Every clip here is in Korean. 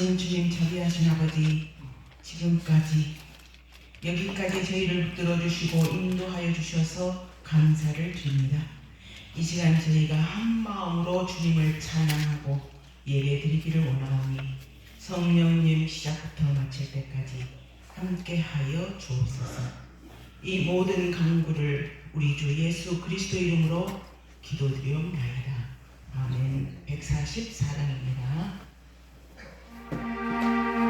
자비하신 주님, 자비하신 아버지, 지금까지 여기까지 저희를 붙들어 주시고 인도하여 주셔서 감사를 드립니다. 이 시간 저희가 한 마음으로 주님을 찬양하고 예배 드리기를 원하오니 성령님 시작부터 마칠 때까지 함께하여 주옵소서. 이 모든 간구를 우리 주 예수 그리스도 이름으로 기도드리옵나이다. 아멘. 144장입니다. 세상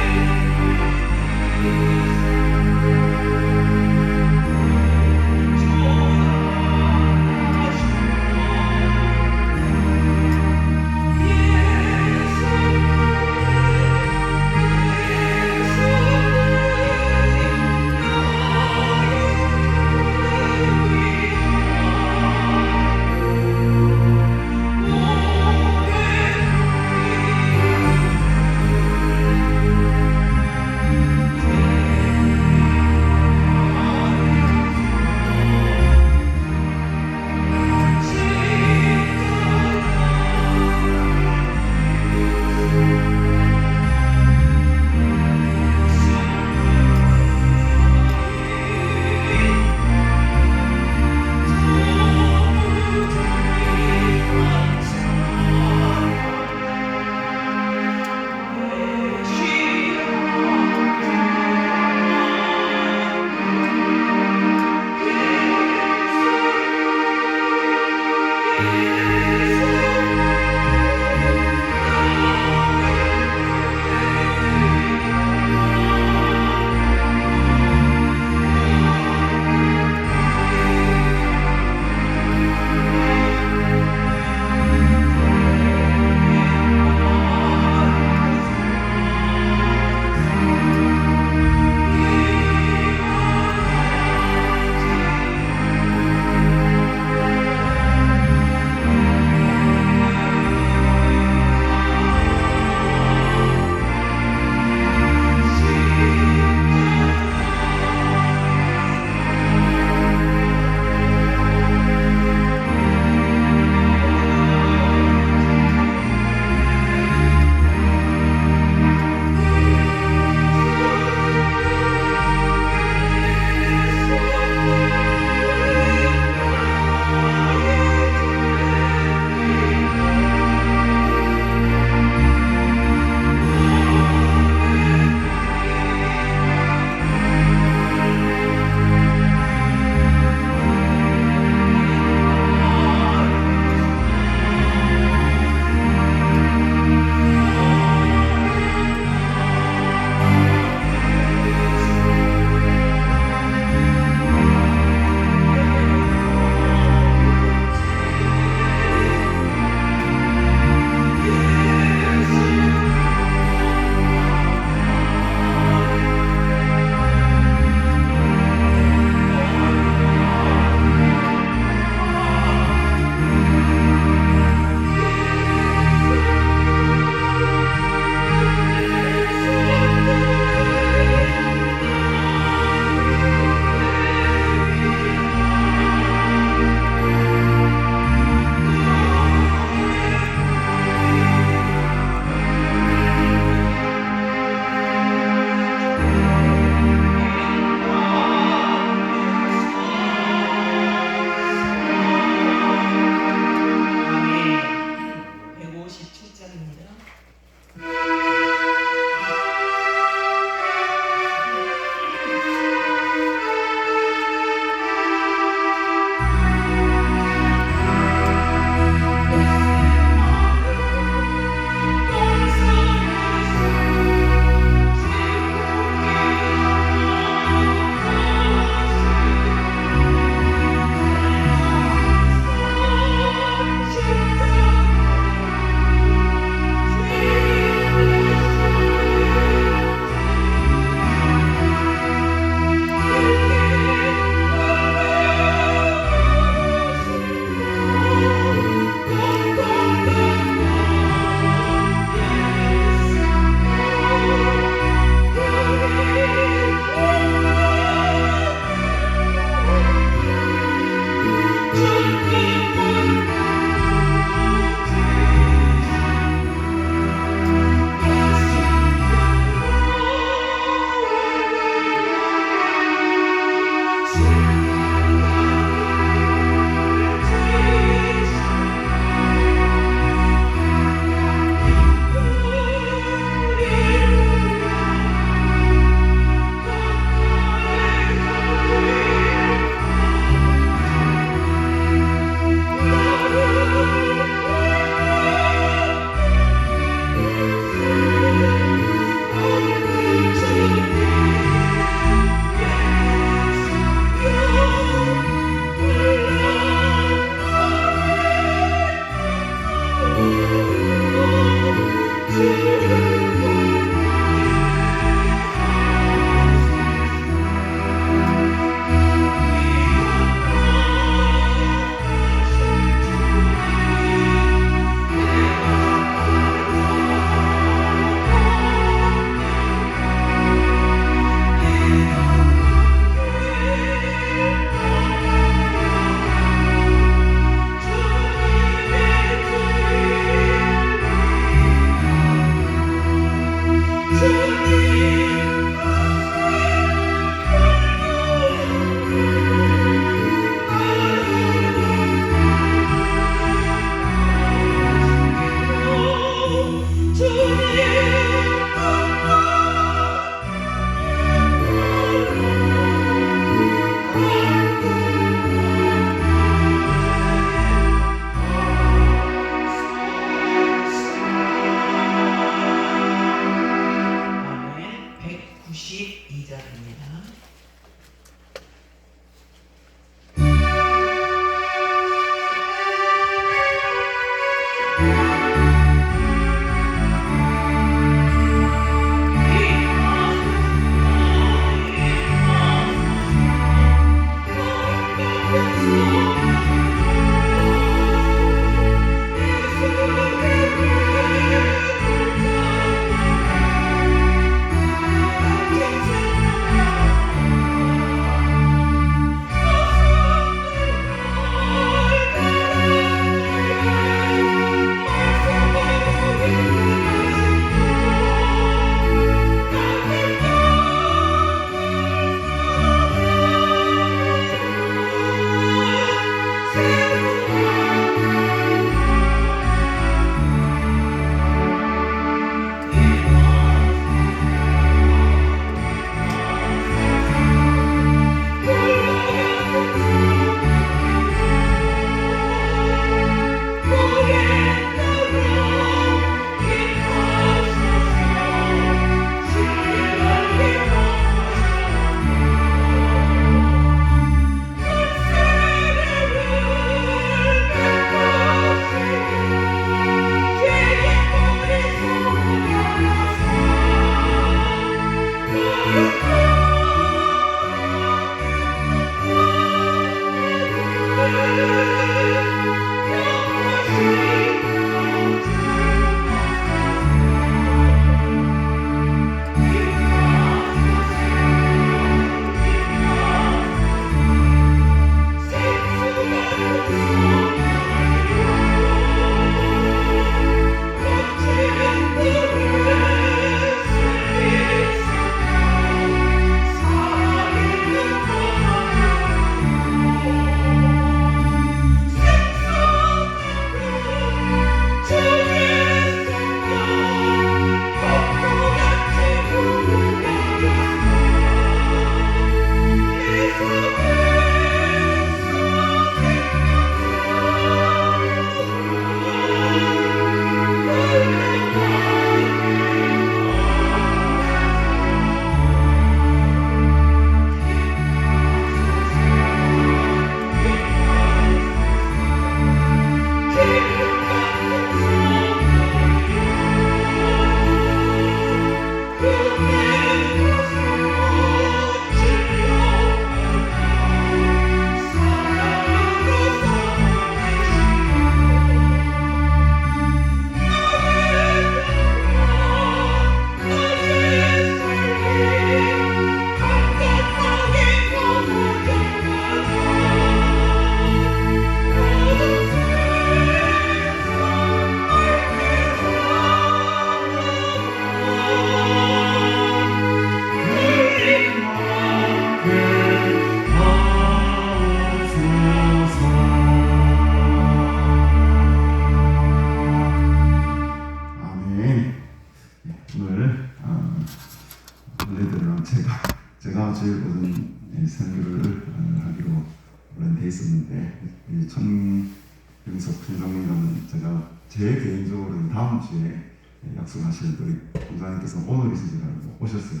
김석 총장님과는 제가 제 개인적으로는 다음 주에 약속하실 우리 총장님께서 오늘 있으시지 않고 오셨어요.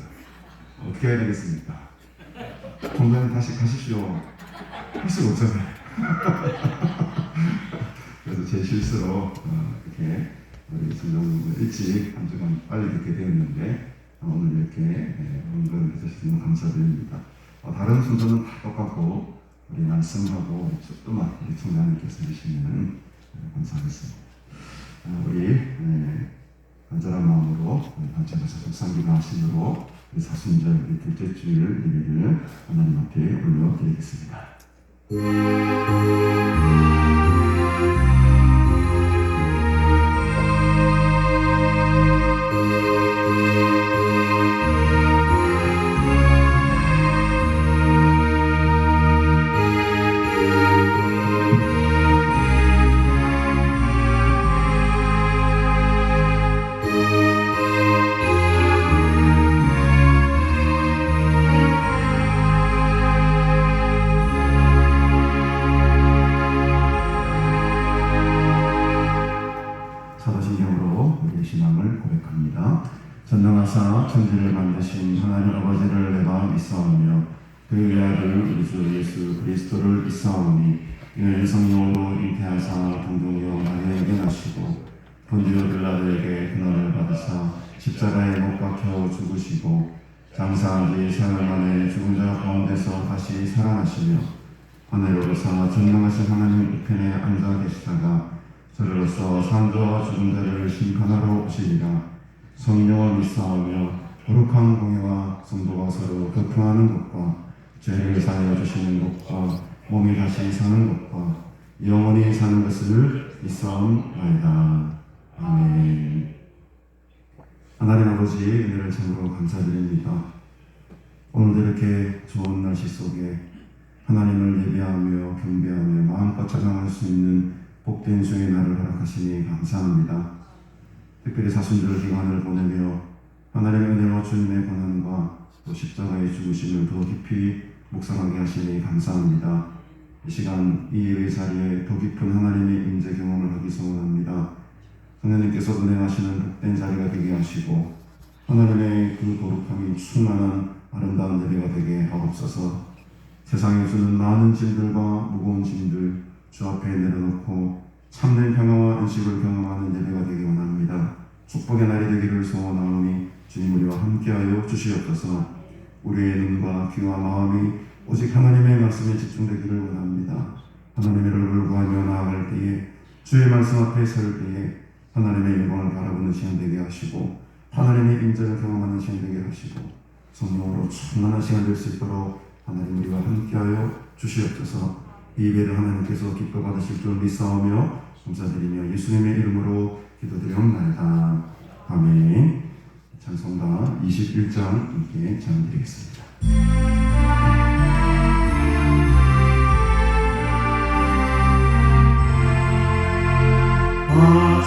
어떻게 해야 되겠습니까? 총장님 다시 가십시오. 할 수가 없잖아요. 그래서 제 실수로 이렇게 우리 총장님을 일찍 한 주간 빨리 듣게 되었는데 오늘 이렇게 응원을 해주셔서 감사드립니다. 다른 순서는 다 똑같고 우리 말씀하고 조금만 우리 총장님께서 해주시면 감사하겠습니다. 우리 간절한 마음으로 단체에서 속상기도 하심으로 우리 사순절 우리 둘째 주일 예배를 하나님 앞에 올려드리겠습니다. 사도신경으로 우리의 신앙을 고백합니다. 전능하사 천지를 만드신 하나님 아버지를 내가 믿사오며 그의 아들 우리 주 예수 그리스도를 믿사오니 이는 성령으로 잉태하사 동정녀 마리아에게 나시고 본디오 빌라도에게 고난을 받으사 십자가에 못 박혀 죽으시고 장사한 뒤 사흘 만에 죽은 자 가운데서 다시 살아나시며 하늘로 오르사 전능하신 하나님 우편에 앉아 계시다가 저로서 산자와 죽은 자를 심판하러 오시리라. 성령을 믿사오며 거룩한 공예와 성도가 서로 교통하는 것과 죄를 사하여 주시는 것과 몸이 다시 사는 것과 영원히 사는 것을 믿사옵나이다. 아멘. 하나님 아버지의 은혜를 참으로 감사드립니다. 오늘도 이렇게 좋은 날씨 속에 하나님을 예배하며 경배하며 마음껏 찬양할 수 있는 복된 주의 날을 허락하시니 감사합니다. 특별히 사순절 기간을 보내며 하나님의 은혜와 주님의 고난과 또 십자가의 죽으심을 더 깊이 묵상하게 하시니 감사합니다. 이 시간 이 예배 자리에 더 깊은 하나님의 임재 경험을 하기 소원합니다. 성령님께서 운행하시는 복된 자리가 되게 하시고 하나님의 그 거룩함이 충만한 아름다운 예배가 되게 하옵소서. 세상에 주는 많은 짐들과 무거운 짐들 주 앞에 내려놓고 참된 평화와 안식을 경험하는 예배가 되기 원합니다. 축복의 날이 되기를 소원하오니 주님 우리와 함께하여 주시옵소서. 우리의 눈과 귀와 마음이 오직 하나님의 말씀에 집중되기를 원합니다. 하나님의 얼굴을 구하며 나아갈 때에 주의 말씀 앞에 설 때에 하나님의 영광을 바라보는 시간 되게 하시고 하나님의 인자를 경험하는 시간 되게 하시고 성령으로 충만한 시간 될 수 있도록 하나님 우리와 함께하여 주시옵소서. 이 예배를 하나님께서 기뻐 받으실 줄 믿사오며 감사드리며 예수님의 이름으로 기도드리옵나이다. 아멘. 찬송가 21장 함께 찬양드리겠습니다. Oh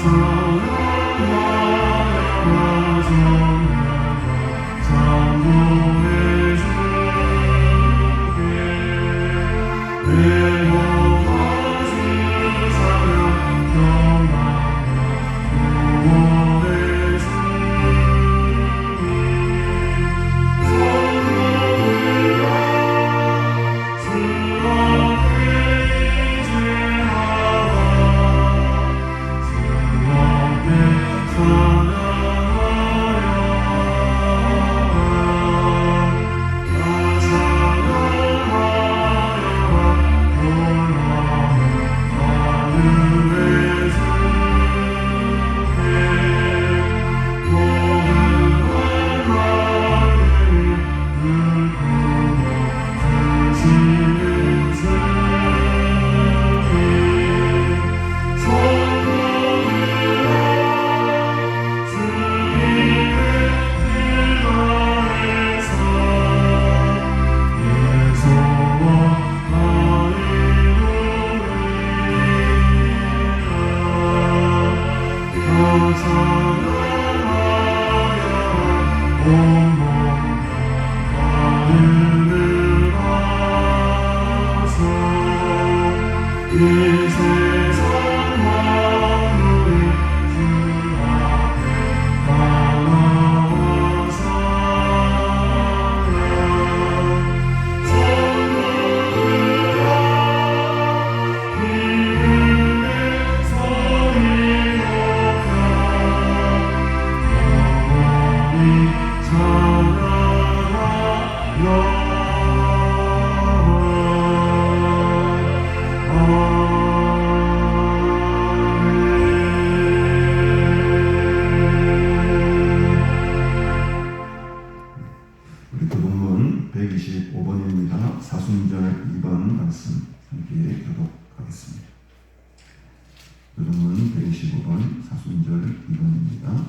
그러면 125번 사순절 2번입니다.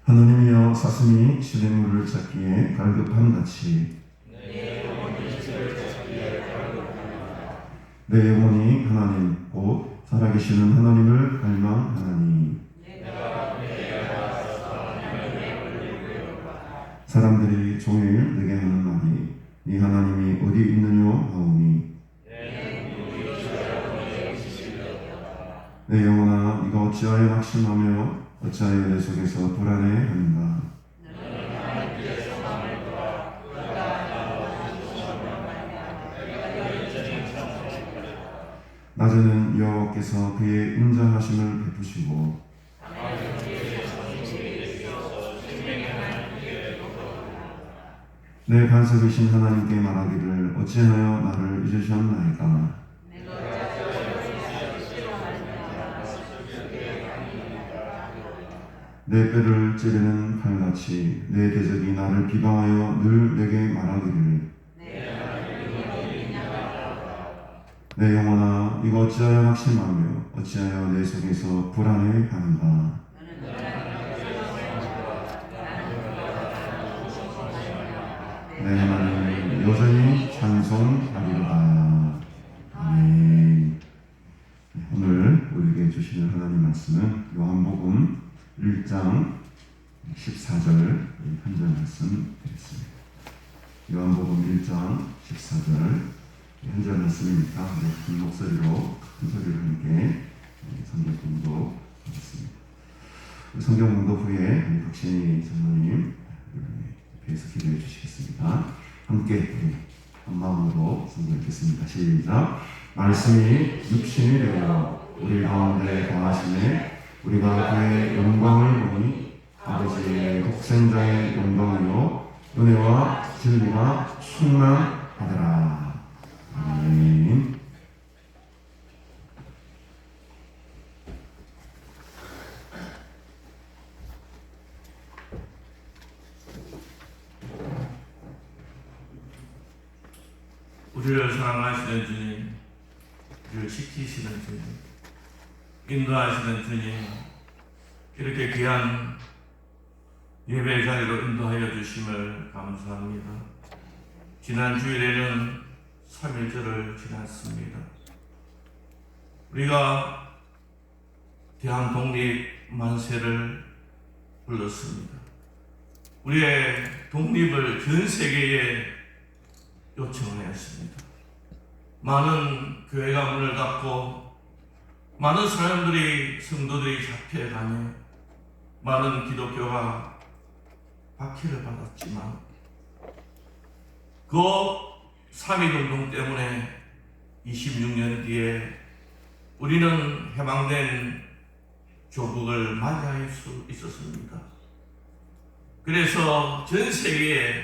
하나님이여 사슴이 시냇물을 찾기에 갈급함 같이 내 영혼이 하나님 곧 살아계시는 하나님을 갈망하나니 사람들이 종일 내게 하는 말이 네 하나님이 어디 있느뇨 하오니 내 영혼아 네가 어찌하여 낙심하며 어찌하여 내 속에서 불안해하는가. 낮에는 여호와께서 그의 인자하심을 베푸시고 내 간섭이신 하나님께 말하기를 어찌하여 나를 잊으셨나이까. 내 뼈를 찌르는 칼같이 내 대적이 나를 비방하여 늘 내게 말하기를 내 영혼아 네가 어찌하여 낙심하며 어찌하여 내 속에서 불안해하는가. 내 하나님을 여전히 찬송하리로다. 아멘. 오늘 우리에게 주시는 하나님 말씀은 요한복음 1장 14절 한절 말씀 드리겠습니다. 요한복음 1장 14절 한절 말씀이니까 큰 목소리로 큰 소리로 함께 성경 공독하겠습니다. 성경 공독 후에 박신희 장로님 옆에서 기도해 주시겠습니다. 함께 한 마음으로 성경 읽겠습니다. 시작. 말씀이 육신이 되어 우리 가운데 거하시네 우리가 그의 영광을 보니 아버지의 독생자의 영광이요 은혜와 진리가 충만하더라. 아멘. 우리를 사랑하시는 주님, 우리를 지키시는 주님, 인도하시는 주님, 이렇게 귀한 예배 자리로 인도하여 주심을 감사합니다. 지난 주일에는 3.1절을 지났습니다. 우리가 대한독립 만세를 불렀습니다. 우리의 독립을 전 세계에 요청을 했습니다. 많은 교회가 문을 닫고 많은 사람들이 성도들이 잡혀가며 많은 기독교가 박해를 받았지만 그 3.1운동 때문에 26년 뒤에 우리는 해방된 조국을 맞이할 수 있었습니다. 그래서 전 세계에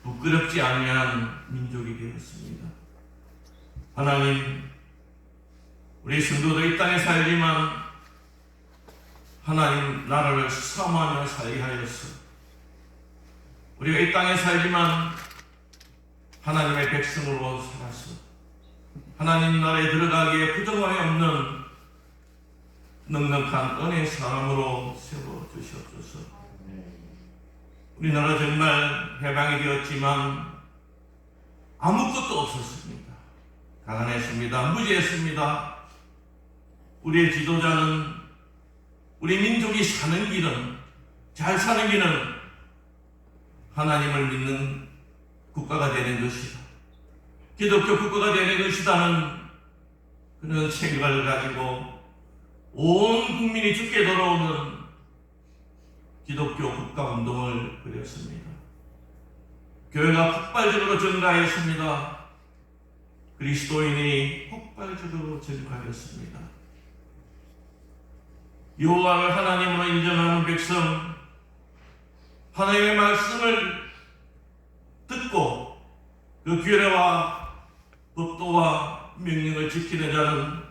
부끄럽지 아니한 민족이 되었습니다. 하나님, 우리 성도들 이 땅에 살지만 하나님 나라를 사모하며 살게 하였소. 우리가 이 땅에 살지만 하나님의 백성으로 살았소. 하나님 나라에 들어가기에 부정함이 없는 넉넉한 은혜의 사람으로 세워주시옵소서. 우리나라 정말 해방이 되었지만 아무것도 없었습니다. 가난했습니다. 무지했습니다. 우리의 지도자는 우리 민족이 사는 길은, 잘 사는 길은 하나님을 믿는 국가가 되는 것이다, 기독교 국가가 되는 것이다는 그런 생각을 가지고 온 국민이 죽게 돌아오는 기독교 국가운동을 벌였습니다. 교회가 폭발적으로 증가했습니다. 그리스도인이 폭발적으로 증가했습니다. 여호와를 하나님으로 인정하는 백성, 하나님의 말씀을 듣고 그 규례와 법도와 명령을 지키는 자는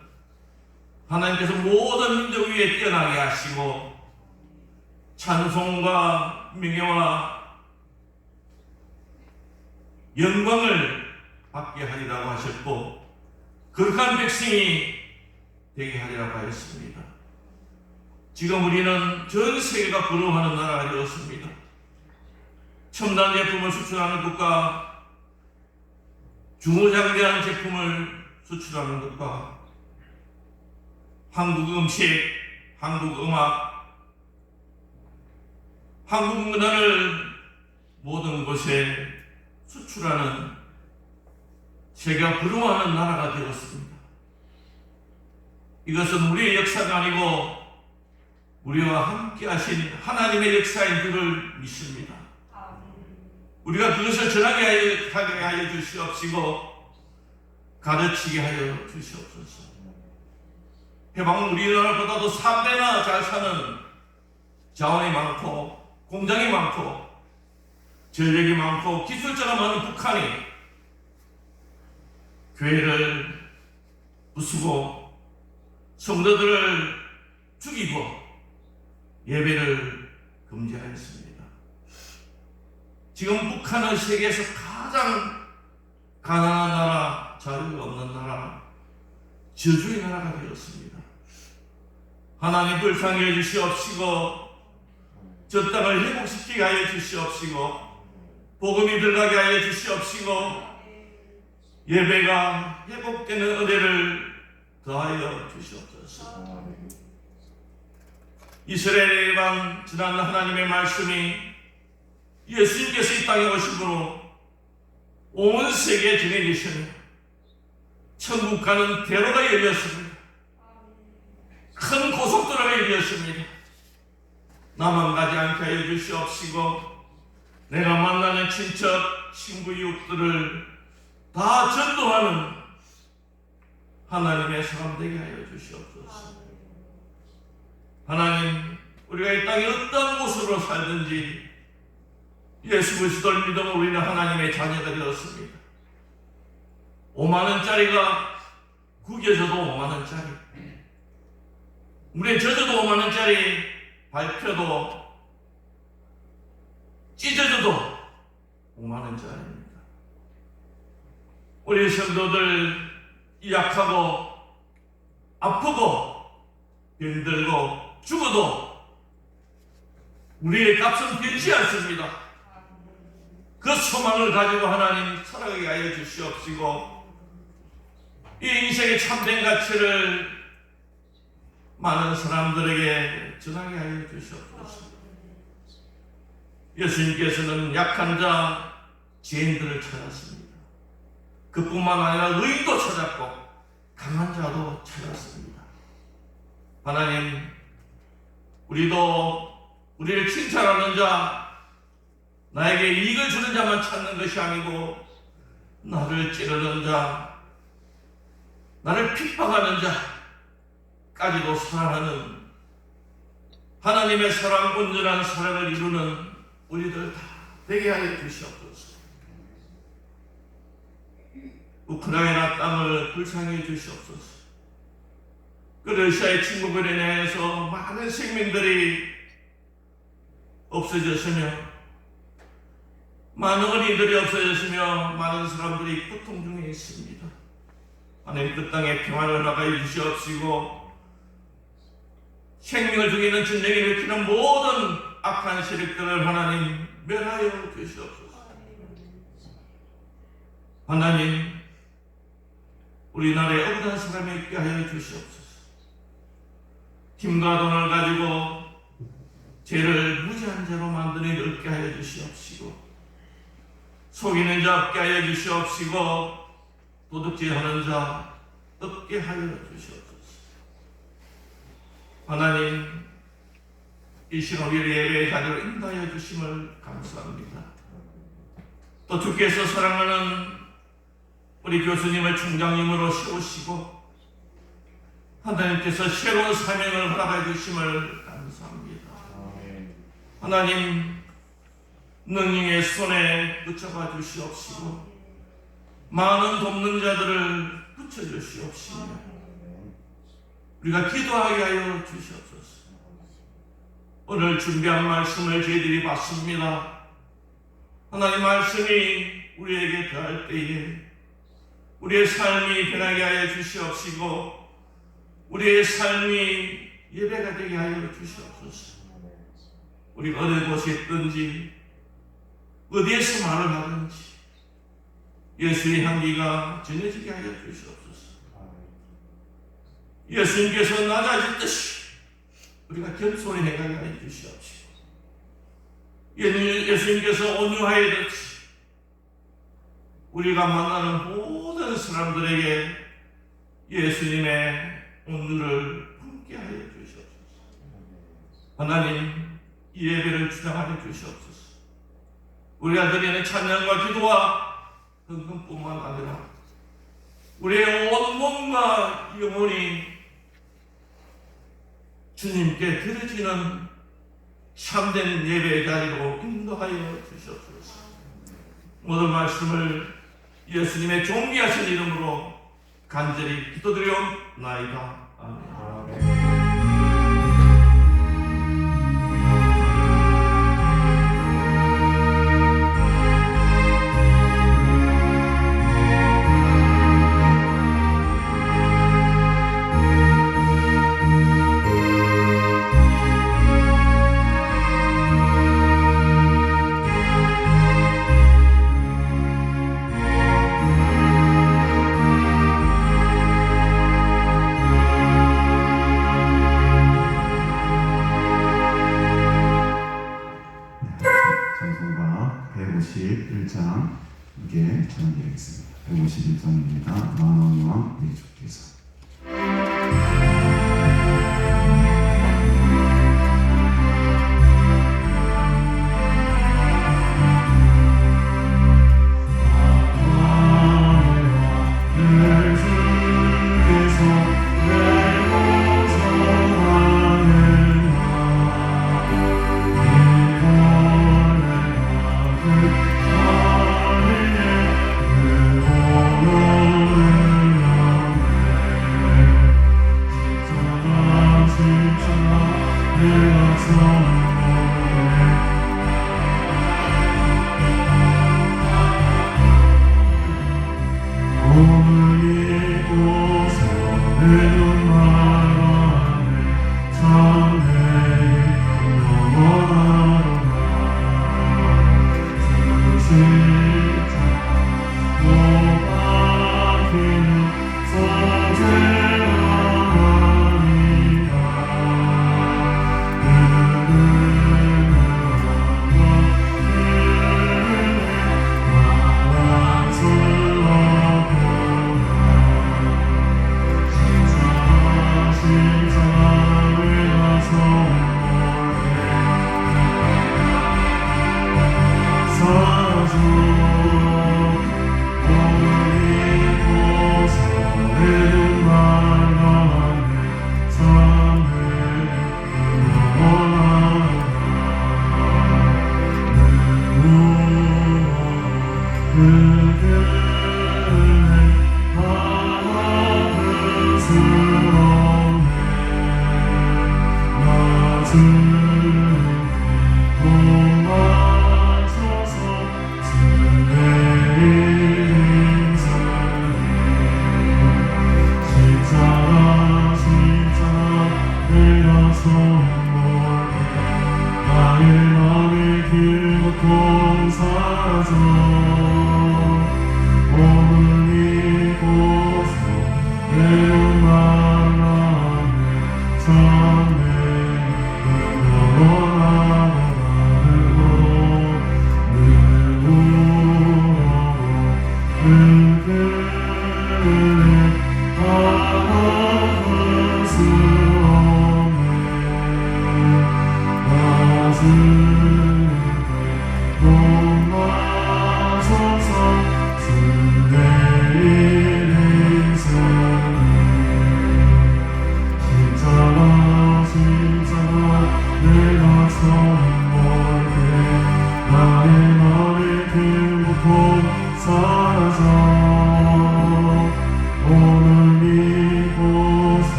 하나님께서 모든 민족 위에 뛰어나게 하시고 찬송과 명예와 영광을 받게 하리라고 하셨고, 거룩한 백성이 되게 하리라고 하였습니다. 지금 우리는 전 세계가 부러워하는 나라가 되었습니다. 첨단 제품을 수출하는 국가, 중후장대한 제품을 수출하는 국가, 한국 음식, 한국 음악, 한국 문화를 모든 곳에 수출하는 세계가 부러워하는 나라가 되었습니다. 이것은 우리의 역사가 아니고 우리와 함께 하신 하나님의 역사인 줄을 믿습니다. 우리가 그것을 전하게 하여 주시옵시고 가르치게 하여 주시옵소서. 해방은 우리나라보다도 3배나 잘 사는 자원이 많고 공장이 많고 전력이 많고 기술자가 많은 북한이 교회를 부수고 성도들을 죽이고 예배를 금지하였습니다. 지금 북한은 세계에서 가장 가난한 나라, 자유가 없는 나라, 저주의 나라가 되었습니다. 하나님 불쌍히 해주시옵시고 저 땅을 회복시키게 하여 주시옵시고 복음이 들어가게 하여 주시옵시고 예배가 회복되는 은혜를 더하여 주시옵소서. 이스라엘에 관한 지난 하나님의 말씀이 예수님께서 이 땅에 오심으로 온 세계에 전해지시며 천국 가는 대로가 열렸습니다. 큰 고속도로가 열렸습니다. 나만 가지 않게 하여 주시옵시고 내가 만나는 친척, 친구, 이웃들을 다 전도하는 하나님의 사람 되게 하여 주시옵소서. 하나님, 우리가 이 땅에 어떤 모습으로 살든지 예수 그리스도를 믿으면 우리는 하나님의 자녀가 되었습니다. 5만원짜리가 구겨져도 5만원짜리, 물에 젖어도 5만원짜리, 밟혀도 찢어져도 5만원짜리입니다. 우리 성도들 약하고 아프고 병들고 죽어도 우리의 값은 변치 않습니다. 그 소망을 가지고 하나님 살아가게 하여 주시옵시고 이 인생의 참된 가치를 많은 사람들에게 전하게 하여 주시옵소서. 예수님께서는 약한 자, 죄인들을 찾았습니다. 그뿐만 아니라 의인도 찾았고 강한 자도 찾았습니다. 하나님, 우리도 우리를 칭찬하는 자, 나에게 이익을 주는 자만 찾는 것이 아니고 나를 찌르는 자, 나를 핍박하는 자까지도 사랑하는 하나님의 사랑, 온전한 사랑을 이루는 우리들 다 되게 하여 주시옵소서. 우크라이나 땅을 불쌍히 주시옵소서. 그 러시아의 침공으로 인해서 많은 생명들이 없어졌으며 많은 어린이들이 없어졌으며 많은 사람들이 고통 중에 있습니다. 하나님, 그 땅에 평안을 허락하여 주시옵시고 생명을 죽이는 전쟁에 일으키는 모든 악한 세력들을 하나님 멸하여 주시옵소서. 하나님, 우리나라에 억울한 사람이 있게 하여 주시옵소서. 힘과 돈을 가지고 죄를 무지한 죄로 만드는 일 없게 하여 주시옵시고 속이는 자 없게 하여 주시옵시고 도둑질하는 자 없게 하여 주시옵소서. 하나님, 이 시간 우리 예배의 자리로 인도하여 주심을 감사합니다. 또 주께서 사랑하는 우리 교수님을 총장님으로 세우시고 하나님께서 새로운 사명을 허락해 주심을 감사합니다. 하나님, 능력의 손에 붙잡아 주시옵시고 많은 돕는 자들을 붙여주시옵시며 우리가 기도하게 하여 주시옵소서. 오늘 준비한 말씀을 저희들이 받습니다. 하나님 말씀이 우리에게 더할 때에 우리의 삶이 변하게 하여 주시옵시고 우리의 삶이 예배가 되게 하여 주시옵소서. 우리가 어느 곳에 있든지 어디에서 말을 하든지 예수의 향기가 전해지게 하여 주시옵소서. 예수님께서 낮아지듯이 우리가 겸손히 행하게 하여 주시옵시고 예수님께서 온유하여듯이 우리가 만나는 모든 사람들에게 예수님의 온유를 품게 하여 주시옵소서. 하나님, 이 예배를 주장하여 주시옵소서. 우리가 드리는 찬양과 기도와 헌금뿐만 아니라 우리의 온 몸과 영혼이 주님께 드려지는 참된 예배의 자리로 인도하여 주시옵소서. 모든 말씀을 예수님의 존귀하신 이름으로 간절히 기도드리옵나이다. 아멘.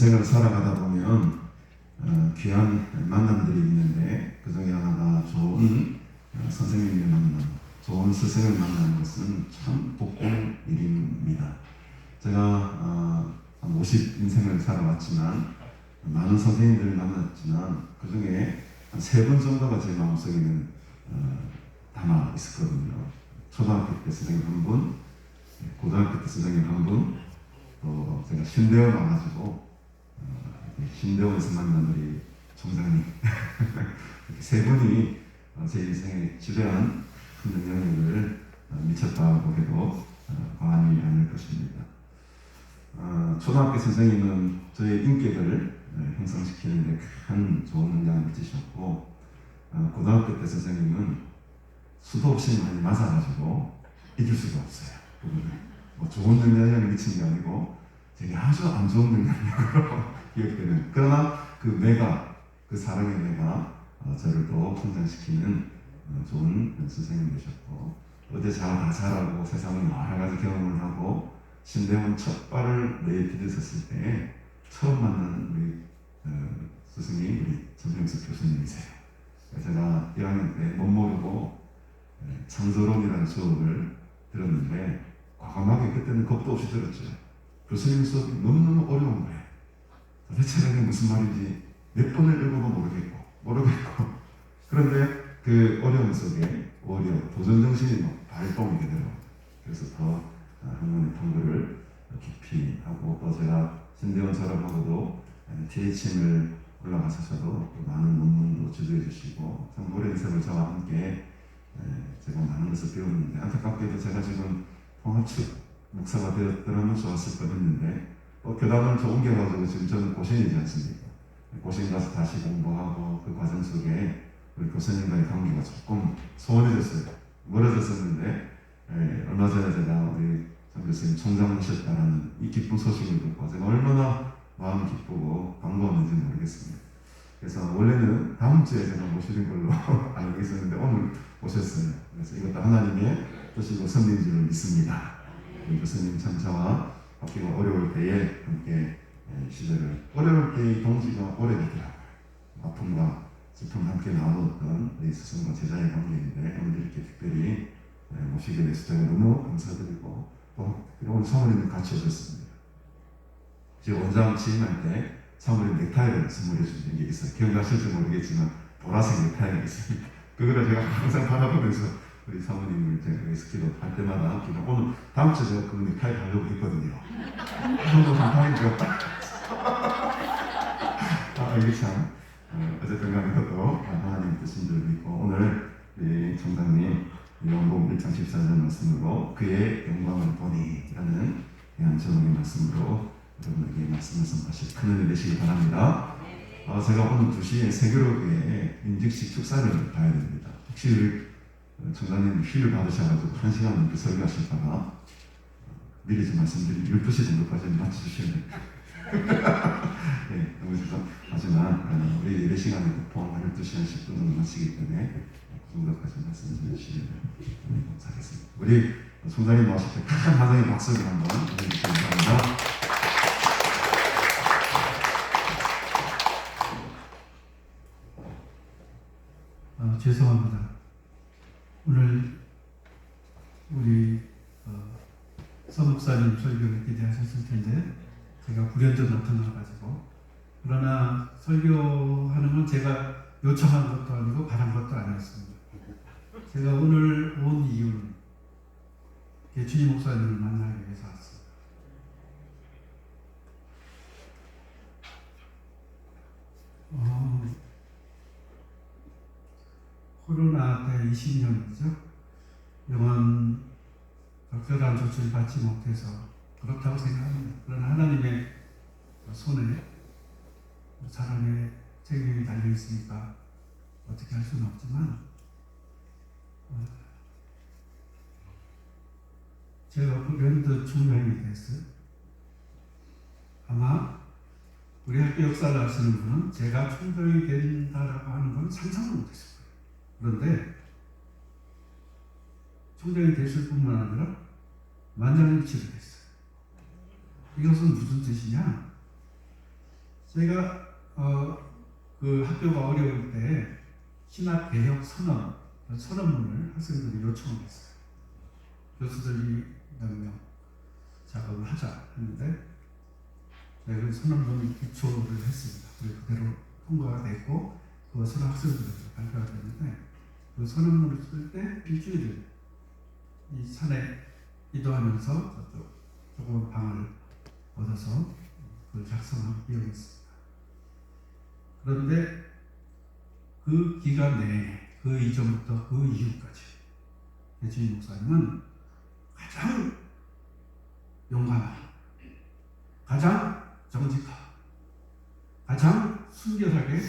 인생을 살아가다 보면 귀한 만남들이 있는데 그 중에 하나가 좋은 선생님을 만남, 좋은 스승을 만나는 것은 참 복된 일입니다. 제가 한 50 인생을 살아왔지만 많은 선생님들을 만났지만 그 중에 한 3분 정도가 제 마음속에는 담아 있었거든요. 초등학교 때 선생님 한 분, 고등학교 때 선생님 한 분, 또 제가 신대원 와가지고 신대원에서 만난 우리 총장님 이렇게 3분이 제 인생에 지대한 큰 영향력을 미쳤다고 해도 과언이 아닐 것입니다. 초등학교 선생님은 저의 인격을 형성시키는데 큰 좋은 영향을 미치셨고, 고등학교 때 선생님은 수도 없이 많이 맞아가지고 이길 수가 없어요. 그분은 뭐 좋은 영향을 미친 게 아니고 되게 아주 안 좋은 영향력으로 기억되는, 그러나 그 매가, 그 사랑의 매가 저를 또 성장시키는 좋은 선생님 되셨고, 어제 다 잘하고 세상을 여러 가지 경험을 하고 신대원 첫 발을 내디뎠을 때 처음 만난 우리 스승이 우리 전병석 교수님이세요. 제가 1학년 때 못 모르고 창조론이라는 수업을 들었는데 과감하게 그때는 겁도 없이 들었죠. 교수님 수업이 너무너무 어려운 거예요. 도대체 그게 무슨 말인지 몇 번을 읽어도 모르겠고 그런데 그 어려움 속에 오히려 도전정신이 발동이 되더라고요. 그래서 더 학문의 탐구를 깊이 하고, 또 제가 신대원 졸업하고도 THM을 올라가셔서도 또 많은 논문도 지도해 주시고 참 오랜 세월 저와 함께 제가 많은 것을 배웠는데, 안타깝게도 제가 지금 통합측 목사가 되었더라면 좋았을 뻔했는데 또 교단을 좀 옮겨가지고 지금 저는 고신이지 않습니까? 고신 가서 다시 공부하고 그 과정 속에 우리 교수님과의 관계가 조금 소원해졌어요. 멀어졌었는데 얼마 전에 제가 우리 장 교수님 총장하셨다는 이 기쁜 소식을 듣고 제가 얼마나 마음이 기쁘고 반가웠는지 모르겠습니다. 그래서 원래는 다음 주에 제가 모시는 걸로 알고 있었는데 오늘 오셨어요. 그래서 이것도 하나님의 뜻이고 섭리인 줄 믿습니다. 우리 교수님 참 저와 바뀌고 어려울 때에 함께 시절을, 어려울 때의 동지가 오래되더라고요. 아픔과 슬픔 함께 나누었던 우리 스승과 제자의 관계인데 오늘 이렇게 특별히 모시게 돼서 제가 너무 감사드리고, 또 오늘 사모님을 같이 오셨습니다. 제가 원장 취임할 때 사모님 넥타이를 선물해 주신 게 있어요. 기억나실지 모르겠지만 보라색 넥타이가 있습니다. 그거를 제가 항상 바라보면서 우리 사모님을 제가 스키도 할 때마다 오늘 다음 주에 제가 그 넥타이 하려고 했거든요. 너무 감사해요. 이게 참 어쨌든 간에 그것도 하나님 뜻인 줄 믿고, 오늘 우리 총장님 요한복음 1장 14절 말씀으로 그의 영광을 보니 라는 그냥 제목의 말씀으로 여러분에게 말씀을 선포하실 큰 은혜 되시기 바랍니다. 제가 오늘 2시에 세교로교회 임직식 축사를 가야 됩니다. 혹시 총장님 휴를 받으셔가지고 1시간 넘게 설교하실까봐 미리 좀 말씀드리면 12시 정도까지는 맞춰주셔야 됩니다. 네, 너무 죄송하지만 우리 예배 시간에 포함 12시간 10분 정도 마치기 때문에 그 정도까지 말씀해 주시면 감사하겠습니다. 우리 총장님 나오실 때 큰 환영의 박수를 한번 보내주시기 바랍니다. 죄송합니다. 오늘 우리 서목사님 설교를 기대하셨을 텐데 제가 불현듯 나타나가지고, 그러나 설교하는 건 제가 요청한 것도 아니고 바란 것도 아니었습니다. 제가 오늘 온 이유는 개춘희 목사님을 만나기 위해서 왔습니다. 코로나 때 20년이죠. 영원 적절한 조치를 받지 못해서 그렇다고 생각합니다. 그러나 하나님의 손에 사람의 책임이 달려있으니까 어떻게 할 수는 없지만, 제가 불현듯 중요하게 됐어요. 아마 우리 학교 역사를 아시는 분은 제가 총장이 된다라고 하는 건 상상을 못했을 거예요. 그런데 총장이 됐을 뿐만 아니라 만장일치를 했어요. 이것은 무슨 뜻이냐? 제가 그 학교가 어려울 때 신학 개혁 선언문을 학생들이 요청을 했어요. 교수들이 몇 명 작업을 하자 했는데 제가 그 선언문 기초를 했습니다. 그대로 통과가 됐고 그것을 학생들에게 발표가 됐는데 그 선언문을 쓸 때 일주일을 이 산에 이동하면서 저쪽 조그만 방을 얻어서 그걸 작성한 기억이 있습니다. 그런데 그 기간 내에 그 이전부터 그 이후까지 배주인 목사님은 가장 용감한, 가장 정직하고 가장 순결하게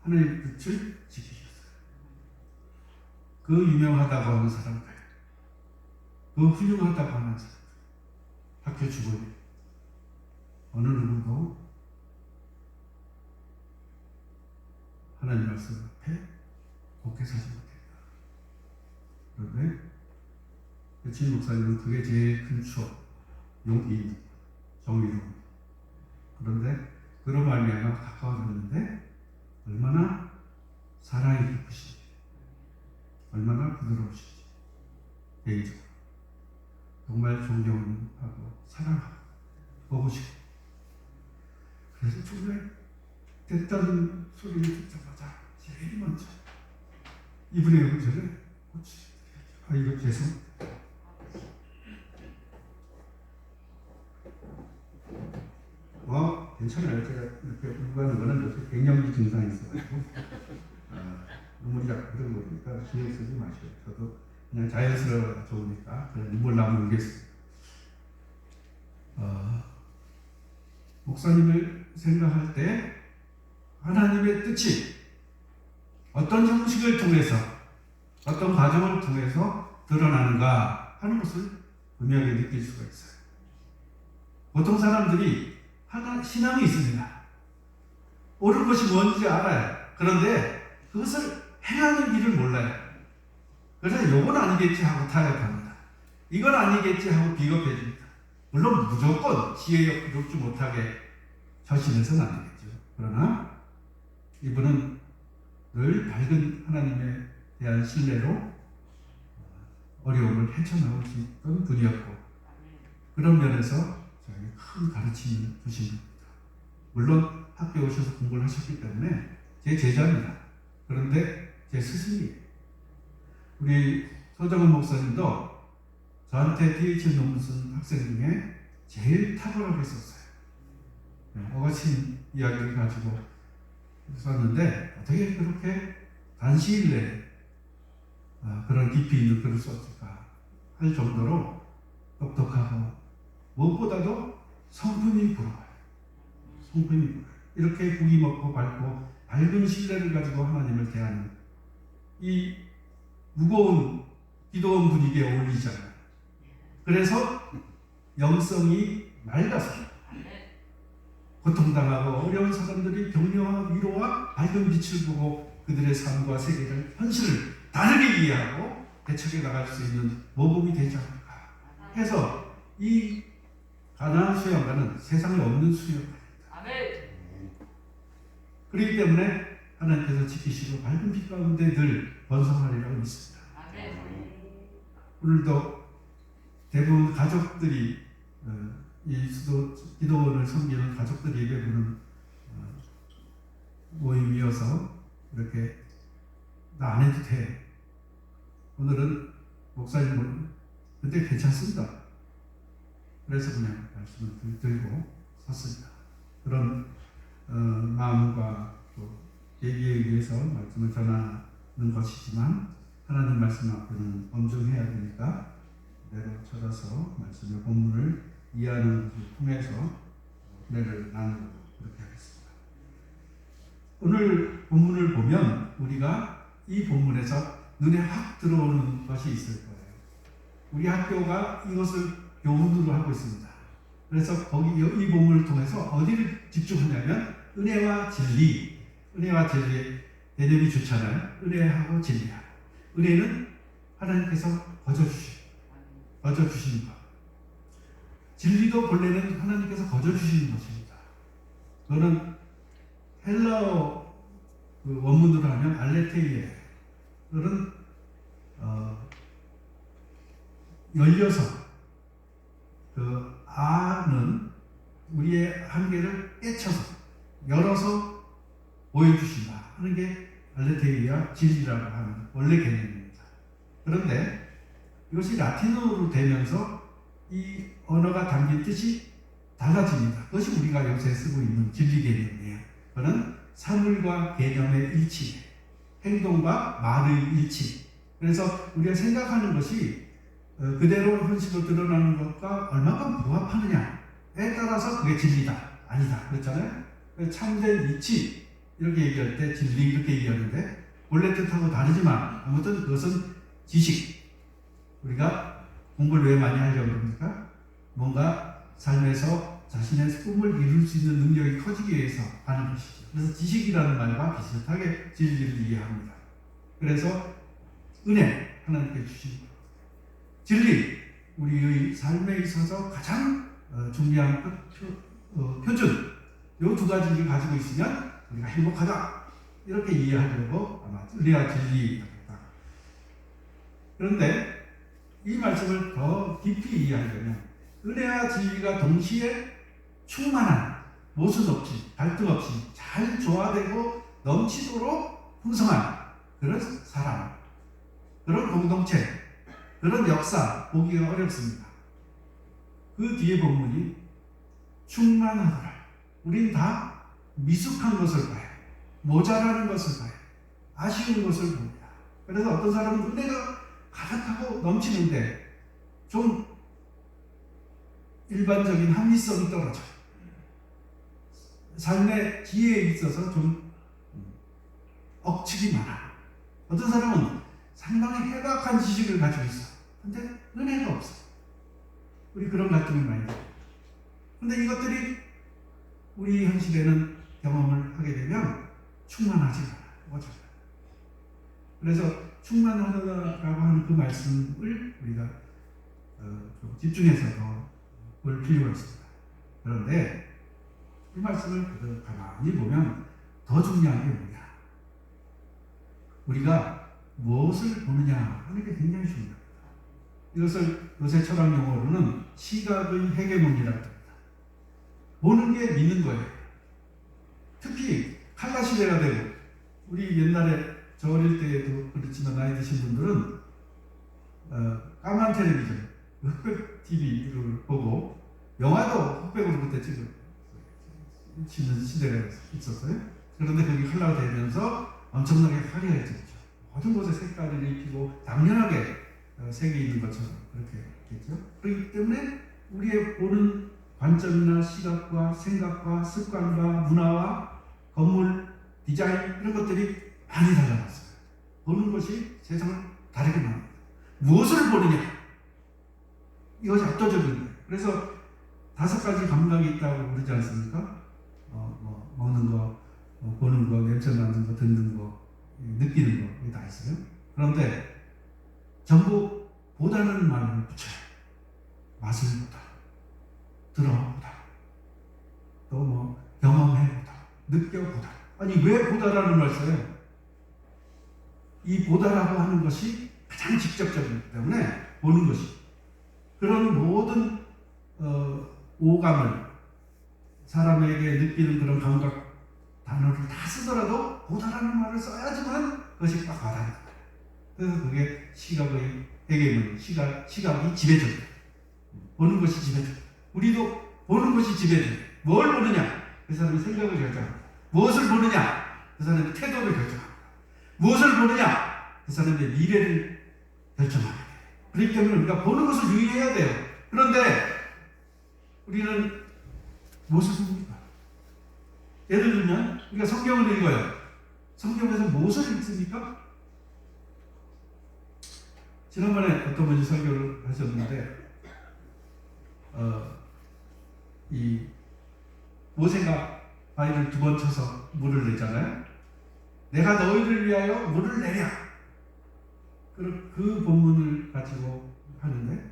하나님의 뜻을 지키셨어요. 그 유명하다고 하는 사람들, 그 훌륭하다고 하는 사람들, 학교 주변에 어느 누구도 하나님 말씀 앞에 곱게 서지 못했다. 그런데 배치인 목사님은 그게 제일 큰 추억, 용기, 정의로움. 그런데 그런 말미암아 가까워졌는데 얼마나 사랑이 깊으신지, 얼마나 부드러우신지 개인적으로 정말 존경하고 사랑하고 보고 싶고, 그래서 정말 됐다는 소리를 듣자마자 제일 먼저 이분의 음절을 고치드려야죠. 이거 죄송합니다. 괜찮아요. 제가 이렇게 공부하는 거는 요새 갱년기 증상이 있어가지고 눈물이 자꾸 흐르는 거니까 신경 쓰지 마시고, 저도 그냥 자연스러워 좋으니까 그냥 눈물 나면 울겠습니다. 목사님을 생각할 때 하나님의 뜻이 어떤 형식을 통해서, 어떤 과정을 통해서 드러나는가 하는 것을 분명히 느낄 수가 있어요. 보통 사람들이 신앙이 있습니다. 옳은 것이 뭔지 알아요. 그런데 그것을 행하는 길을 몰라요. 그래서 이건 아니겠지 하고 타협합니다. 이건 아니겠지 하고 비겁해집니다. 물론 무조건 지혜에 이롭지 못하게 절신해서는 안 되겠죠. 그러나 이분은 늘 밝은 하나님에 대한 신뢰로 어려움을 헤쳐나오시던 분이었고, 그런 면에서 저에게 큰 가르침을 주신 겁니다. 물론 학교에 오셔서 공부를 하셨기 때문에 제 제자입니다. 그런데 제 스승이에요. 우리 소정은 목사님도 저한테 DH 논문 쓴 학생 중에 제일 탁월하게 썼어요. 어거친 이야기를 가지고 썼는데 어떻게 그렇게 단시일 내에 그런 깊이 있는 글을 썼을까 할 정도로 똑똑하고 무엇보다도 성품이 부러워요. 성품이 부러워요. 이렇게 국이 먹고 밝고 밝은 신뢰를 가지고 하나님을 대하는 이 무거운 기도원 분위기에 어울리잖아요. 그래서 영성이 맑아서 고통당하고 어려운 사람들이 격려와 위로와 밝은 빛을 보고 그들의 삶과 세계를, 현실을 다르게 이해하고 대척해 나갈 수 있는 모범이 되지 않을까 해서 이 가나안 수양가는 세상에 없는 수양가입니다. 그렇기 때문에 하나님께서 지키시고 밝은 빛 가운데 늘 번성하리라고 믿습니다. 오늘도 대부분 가족들이 이 수도 기도원을 섬기는 가족들이 예배부는 모임이어서 이렇게 나 안 해도 돼. 오늘은 목사님은 근데 괜찮습니다. 그래서 그냥 말씀을 들고 섰습니다. 그런 마음과 또 예기에 의해서 말씀을 전하는 것이지만 하나님 말씀 앞에는 엄중해야 되니까 그대로 찾아서 말씀의 본문을 이해하는 것을 통해서 은혜를 나누고 그렇게 하겠습니다. 오늘 본문을 보면 우리가 이 본문에서 눈에 확 들어오는 것이 있을 거예요. 우리 학교가 이것을 교훈으로 하고 있습니다. 그래서 거기 이 본문을 통해서 어디를 집중하냐면 은혜와 진리, 은혜와 진리 개념이 좋잖아요. 은혜하고 진리하고. 은혜는 하나님께서 거저주시는 것. 진리도 본래는 하나님께서 거저주시는 것입니다. 그거는 헬라어 그 원문으로 하면 알레테이에, 그런 열려서 그 아는 우리의 한계를 깨쳐서 열어서 보여주신다 하는 게 알레테이아 진리라고 하는 원래 개념입니다. 그런데 이것이 라틴어로 되면서 이 언어가 담긴 뜻이 달라집니다. 그것이 우리가 요새 쓰고 있는 진리 개념이에요. 그거는 사물과 개념의 일치, 행동과 말의 일치. 그래서 우리가 생각하는 것이 그대로 현실로 드러나는 것과 얼마큼 부합하느냐에 따라서 그게 진리다, 아니다, 그렇잖아요. 참된 이치 이렇게 얘기할 때 진리 이렇게 얘기하는데 원래 뜻하고 다르지만 아무튼 그것은 지식. 우리가 공부를 왜 많이 하려고 합니까? 뭔가 삶에서 자신의 꿈을 이룰 수 있는 능력이 커지기 위해서 하는 것이죠. 그래서 지식이라는 말과 비슷하게 진리를 이해합니다. 그래서 은혜, 하나님께 주신 진리, 우리의 삶에 있어서 가장 중요한 표준, 이 두 가지를 가지고 있으면 우리가 행복하다, 이렇게 이해하려고 아마 은혜와 진리입니다. 그런데 이 말씀을 더 깊이 이해하려면 은혜와 진리가 동시에 충만한, 모순 없이, 갈등 없이 잘 조화되고 넘치도록 풍성한 그런 사람, 그런 공동체, 그런 역사 보기가 어렵습니다. 그 뒤에 본문이 충만하더라. 우린 다 미숙한 것을 봐요. 모자라는 것을 봐요. 아쉬운 것을 봅니다. 그래서 어떤 사람은 은혜가 가득하고 넘치는데 좀 일반적인 합리성이 떨어져요. 삶의 지혜에 있어서 좀 억측이 많아. 어떤 사람은 상당히 해박한 지식을 가지고 있어. 근데 은혜가 없어. 우리 그런 갈등을 많이 해요. 근데 이것들이 우리 현실에는 경험을 하게 되면 충만하지 않아. 그래서 충만하다라고 하는 그 말씀을 우리가 좀 집중해서 더 볼 필요가 있습니다. 그런데 이 말씀을 가만히 보면 더 중요한 게 뭐냐? 우리가 무엇을 보느냐 하는 게 굉장히 중요합니다. 이것을 요새 철학 용어로는 시각의 헤게몬이라고 합니다. 보는 게 믿는 거예요. 특히 칼라 시대가 되고, 우리 옛날에 저 어릴 때도 그렇지만 나이 드신 분들은 까만 텔레비전, 흑백 TV를 보고 영화도 흑백으로 그때 찍는 시대가 있었어요. 그런데 그게 칼라가 되면서 엄청나게 화려해졌죠. 모든 곳에 색깔을 입히고 당연하게 색이 있는 것처럼 그렇게 됐죠. 그렇기 때문에 우리의 보는 관점이나 시각과 생각과 습관과 문화와 건물, 디자인 이런 것들이 많이 달라졌어요. 보는 것이 세상을 다르게 만듭니다. 무엇을 보느냐? 이것이 압도적인 거예요. 그래서 5가지 감각이 있다고 그러지 않습니까? 먹는 거, 보는 거, 냄새 맡는 거, 듣는 거, 느끼는 거, 이게 다 있어요. 그런데 전부 보다는 말을 붙여요. 맛을 보다, 들어보다, 또 경험해보다, 느껴보다. 아니 왜 보다라는 말 써요? 이 보다라고 하는 것이 가장 직접적이기 때문에 보는 것이, 그런 모든 오감을 사람에게 느끼는 그런 감각 단어를 다 쓰더라도 보다라는 말을 써야지만 그것이 딱 와닿는 거예요. 그래서 그게 시각의 헤게몬, 시각이 지배적이에요. 보는 것이 지배적이에요. 우리도 보는 것이 지배적이에요. 뭘 보느냐? 그 사람의 생각을 결정합니다. 무엇을 보느냐? 그 사람의 태도를 결정합니다. 무엇을 보느냐? 그 사람의 미래를 결정합니다. 그렇기 때문에 우리가 보는 것을 유의해야 돼요. 그런데 우리는 무엇을 봅니까? 예를 들면 우리가 성경을 읽어요. 성경에서 무엇을 읽습니까? 지난번에 어떤 분이 설교를 하셨는데 이 모세가 바위를 2번 쳐서 물을 내잖아요. 내가 너희를 위하여 물을 내랴. 그 본문을 가지고 하는데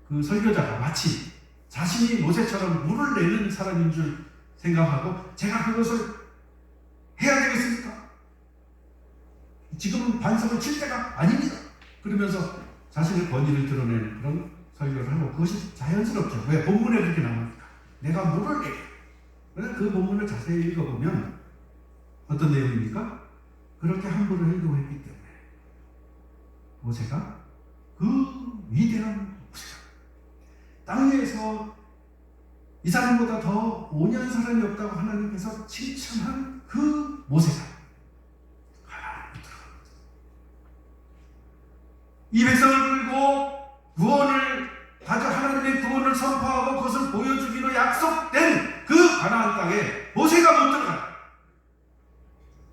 그 설교자가 마치 자신이 모세처럼 물을 내는 사람인 줄 생각하고 제가 그것을 해야 되겠습니까? 지금은 반석을 칠 때가 아닙니다. 그러면서 자신의 권위를 드러내는 그런 설교를 하고 그것이 자연스럽죠. 왜? 본문에 그렇게 나옵니까? 내가 모를게. 그 본문을 자세히 읽어보면 어떤 내용입니까? 그렇게 함부로 행동했기 때문에 모세가 그 위대한 모세가 땅 위에서 이 사람보다 더 온유한 사람이 없다고 하나님께서 칭찬한 그 모세가 가나안으로 들어갑니다. 이 백성을 끌고 구원을 가져 하나님의 구원을 선포하고 그것을 보여주기로 약속된 그 가나안 땅에 모세가 못 들어가요.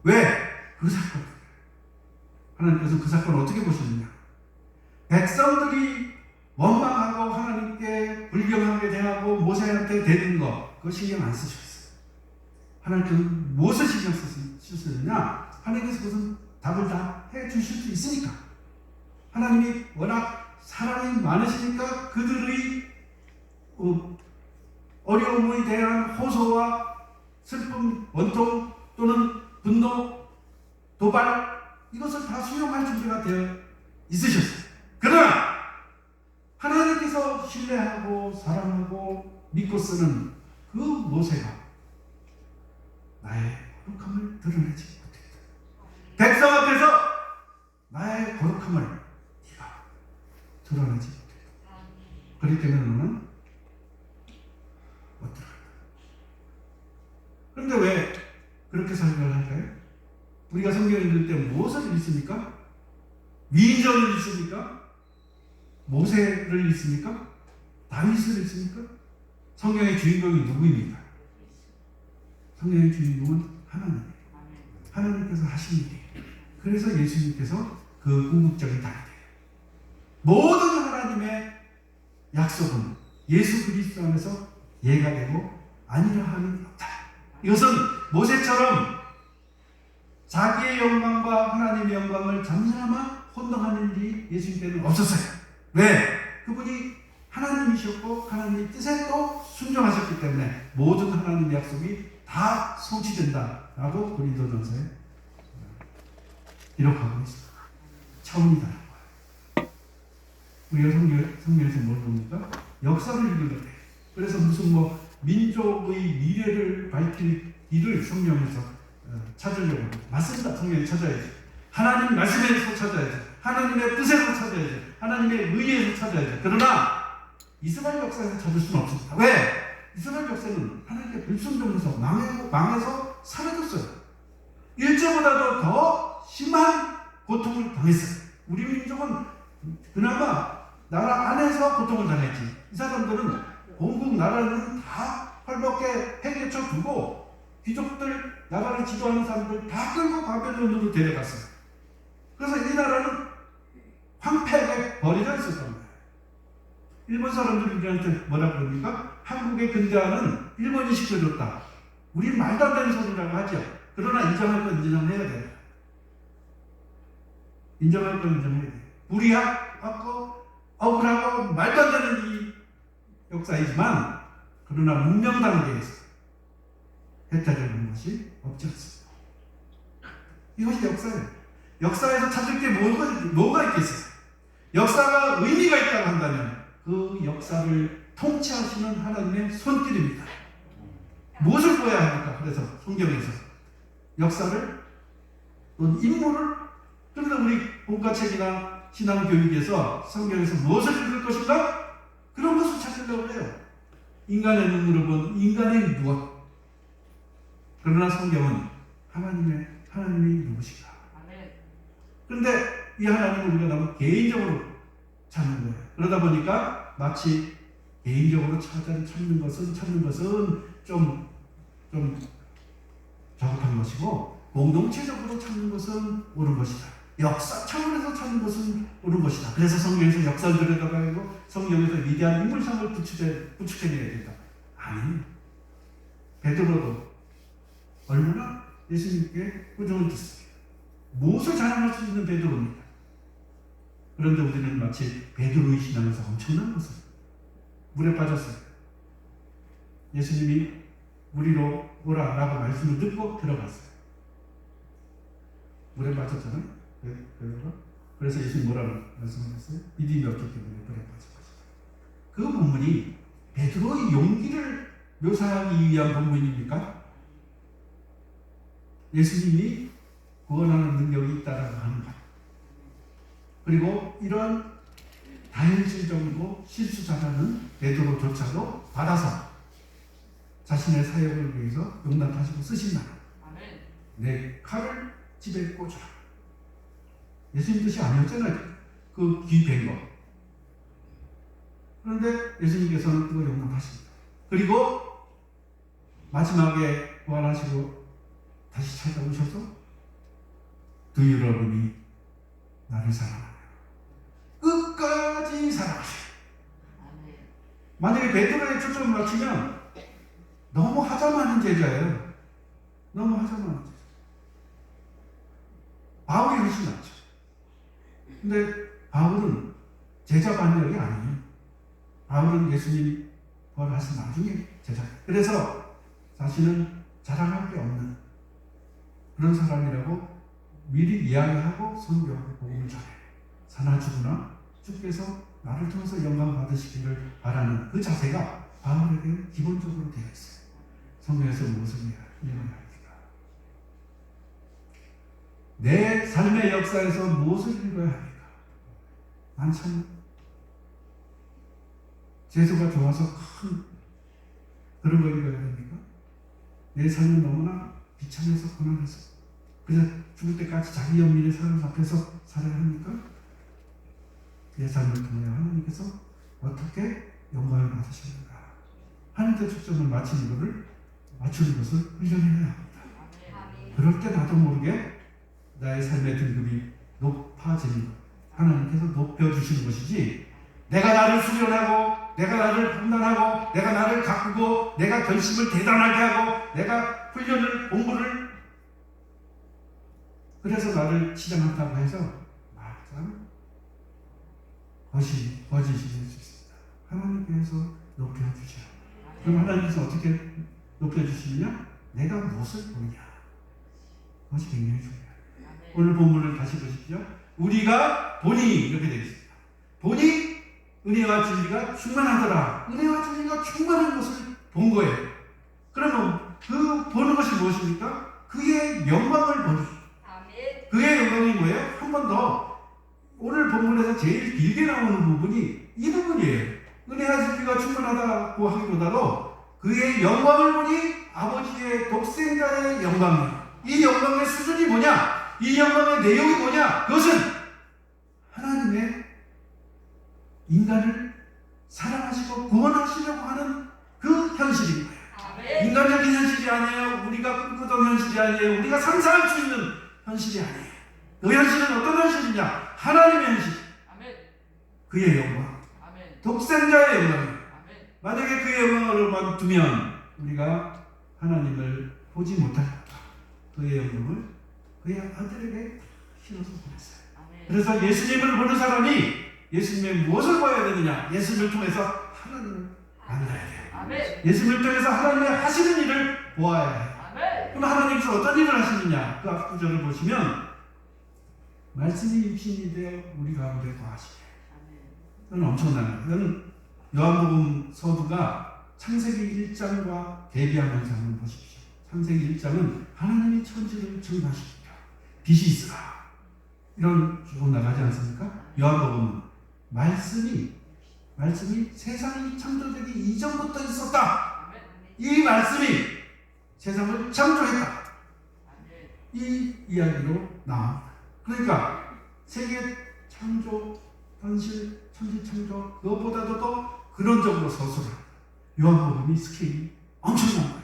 왜? 그 사건. 하나님께서 그 사건을 어떻게 보셨느냐? 백성들이 원망하고 하나님께 불경하게 대하고 모세한테 대는 거 그거 신경 안 쓰셨어요. 하나님께서 무엇을 신경 쓰셨느냐? 하나님께서 무슨 답을 다 해주실 수 있으니까. 하나님이 워낙 사랑이 많으시니까 그들의 어려움에 대한 호소와 슬픔, 원통 또는 분노, 도발 이것을 다 수용할 준비가 되어 있으셨어요. 그러나 하나님께서 신뢰하고 사랑하고 믿고 쓰는 그 모세가 나의 거룩함을 드러내지 못했다. 백성 앞에서 나의 거룩함을 네가 드러내지 못했다. 그렇기 때문에 너는 못 들어간다. 그런데 왜 그렇게 설명을 할까요? 우리가 성경을 읽을 때 무엇을 읽습니까? 위인전을 읽습니까? 모세를 읽습니까? 다윗을 읽습니까? 성경의 주인공이 누구입니까? 성경의 주인공은 하나님이에요. 하나님께서 하신 일이에요. 그래서 예수님께서 그 궁극적인 답이 돼요. 모든 하나님의 약속은 예수 그리스도 안에서 예가 되고 아니라 함이 없다. 이것은 모세처럼 자기의 영광과 하나님의 영광을 잠시나마 혼동하는 일이 예수님께는 없었어요. 왜? 그분이 하나님이셨고 하나님의 뜻에 또 순종하셨기 때문에 모든 하나님의 약속이 다 성취된다라고 고린도전서에 기록하고 있습니다. 차원이 다른 거예요. 우리가 성경에서 뭘 봅니까? 역사를 읽을 때 그래서 무슨 민족의 미래를 밝힐 길을 성경에서 찾으려고 합니다. 맞습니다. 성경에 찾아야죠. 하나님 말씀에서 찾아야죠. 하나님의 뜻에서 찾아야죠. 하나님의 의에서 찾아야죠. 그러나 이스라엘 역사에서 찾을 수는 없습니다. 왜? 이스라엘 역사는 하나님께 불순종해서 망해서 사라졌어요. 일제보다도 더 심한 고통을 당했어요. 우리 민족은 그나마 나라 안에서 고통을 당했지. 이 사람들은 본국 나라는 다 헐벗게 해결쳐 두고 귀족들 나라를 지도하는 사람들 다 끌고 바벨론으로 데려갔어요. 그래서 이 나라는 황폐하게 버려져 있었던 거예요. 일본 사람들이 우리한테 뭐라 그럽니까? 한국의 근대화는 일본이 시켜줬다. 우리 말도 안 되는 소리라고 하죠. 그러나 인정할 건 인정해야 돼요. 인정할 건 인정해야 돼요. 불의하고 억울하고 말도 안 되는 이 역사이지만 그러나 문명 단계에서 혜택을 것이 없지 않습니다. 이것이 역사예요. 역사에서 찾을 게 뭐가 있겠어요? 역사가 의미가 있다고 한다면 그 역사를 통치하시는 하나님의 손길입니다. 무엇을 보아야 합니까? 그래서 성경에서 역사를 또 인물을 그런데 우리 본가책이나 신앙교육에서 성경에서 무엇을 읽을 것인가? 그런 것을 찾으려고 해요. 인간의 눈으로 본 인간의 무엇. 그러나 성경은 하나님이 누구신가? 그런데 이 하나님을 우리가 너무 개인적으로 찾는 거예요. 그러다 보니까 마치 개인적으로 찾는 것은 좀 적합한 것이고 공동체적으로 찾는 것은 옳은 것이다. 역사 차원에서 찾는 것은 옳은 것이다. 그래서 성경에서 역사를 들여다봐야고 성경에서 위대한 인물상을 부축해내야 된다. 아니에요. 베드로도 얼마나 예수님께 꾸준히 듣습니다. 무엇을 자랑할 수 있는 베드로입니다. 그런데 우리는 마치 베드로의 신앙에서 엄청난 것을 물에 빠졌어요. 예수님이 우리로 오라라고 말씀을 듣고 들어갔어요. 물에 빠졌잖아요. 그래서 예수님 뭐라고 말씀하셨어요? 믿음이 없기 때문에 물에 빠진 것이다. 그 본문이 베드로의 용기를 묘사하기 위한 본문입니까? 예수님이 구원하는 능력이 있다라고 하는 것. 그리고 이런 다현실적이고 실수자라는 베드로조차도 받아서 자신의 사역을 위해서 용납하시고 쓰신 말. 내 칼을 집에 꽂으라. 예수님 뜻이 아니었잖아요. 그 귀 벤 거. 그런데 예수님께서는 그거 용납하십니다. 그리고 마지막에 부활하시고 다시 찾아오셔서 Do you love me? 나를 사랑하냐. 끝까지 사랑하셔요. 만약에 베드로의 초점을 맞추면 너무 하자마는 제자예요. 너무 하자마는 제자. 바울이 훨씬 낫죠. 근데 바울은 제자 반역이 아니에요. 바울은 예수님 부활하신 나중에 제자. 그래서 자신은 자랑할 게 없는 그런 사람이라고 미리 이야기하고 선교하고 복음을 전해. 사나 죽으나 주께서 나를 통해서 영광 받으시기를 바라는 그 자세가 바울에게 기본적으로 되어 있어요. 성경에서 무엇을 이야기합니까? 내 삶의 역사에서 무엇을 읽어야 합니까? 난 참 재수가 좋아서 큰 그런 거 읽어야 됩니까? 내 삶은 너무나 비참해서 고난해서 그냥 죽을 때까지 자기 연민의 사람 앞에서 살아야 합니까? 내 삶을 통해 하나님께서 어떻게 영광을 받으시는가 하는 데 초점을 맞추는 것을 훈련해야 합니다. 그럴 때 나도 모르게 나의 삶의 등급이 높아지는 것, 하나님께서 높여주시는 것이지, 내가 나를 수련하고 내가 나를 판단하고 내가 나를 가꾸고 내가 결심을 대단하게 하고 내가 훈련을 공부를 그래서 나를 치장한다고 해서 막상 거짓이 될 수 있습니다. 하나님께서 높여주셔. 그럼 하나님께서 어떻게 높여주시느냐? 내가 무엇을 보느냐. 그것이 굉장히 중요해요. 오늘 본문을 다시 보십시오. 우리가 보니 이렇게 되어 있습니다. 보니 은혜와 진리가 충만하더라. 은혜와 진리가 충만한 것을 본 거예요. 그러면 그 보는 것이 무엇입니까? 그의 영광을 보는. 그의 영광이 뭐예요? 한 번 더 오늘 본문에서 제일 길게 나오는 부분이 이 부분이에요. 은혜와 진리가 충만하다고 하기보다도 그의 영광을 보니 아버지의 독생자의 영광이에요. 이 영광의 수준이 뭐냐? 이 영광의 내용이 뭐냐? 그것은 하나님의 인간을 사랑하시고 구원하시려고 하는 그 현실인 거예요. 인간적인 현실이 아니에요. 우리가 꿈꾸던 현실이 아니에요. 우리가 상상할 수 있는 현실이 아니에요. 그 현실은 어떤 현실이냐? 하나님의 현실. 그의 영광. 독생자의 영광이에요. 만약에 그의 영광으로만 두면 우리가 하나님을 보지 못할 것. 그의 영광을 그의 아들에게 실어서 보냈어요. 그래서 예수님을 보는 사람이 예수님의 무엇을 봐야 되느냐? 예수님을 통해서 하나님을 만나야 돼요. 예수님을 통해서 하나님의 하시는 일을 보아야 해요. 그럼 하나님께서 어떤 일을 하시느냐? 그 앞 구절을 보시면 말씀이 육신이 되어 우리 가운데 거하시게. 이건 엄청난 거예요. 이건 요한복음 서두가 창세기 1장과 대비하면서 한번 보십시오. 창세기 1장은 하나님이 천지를 창조하십니다. 빛이 있으라. 이런 쭉 나가지 않습니까? 요한복음은 말씀이 세상이 창조되기 이전부터 있었다. 이 말씀이 세상을 창조했다. 이 이야기로 나옵니다. 그러니까 세계 창조, 현실, 천지 창조 그것보다도 더 근원적으로 서술한 요한복음이 스케일이 엄청난 거예요.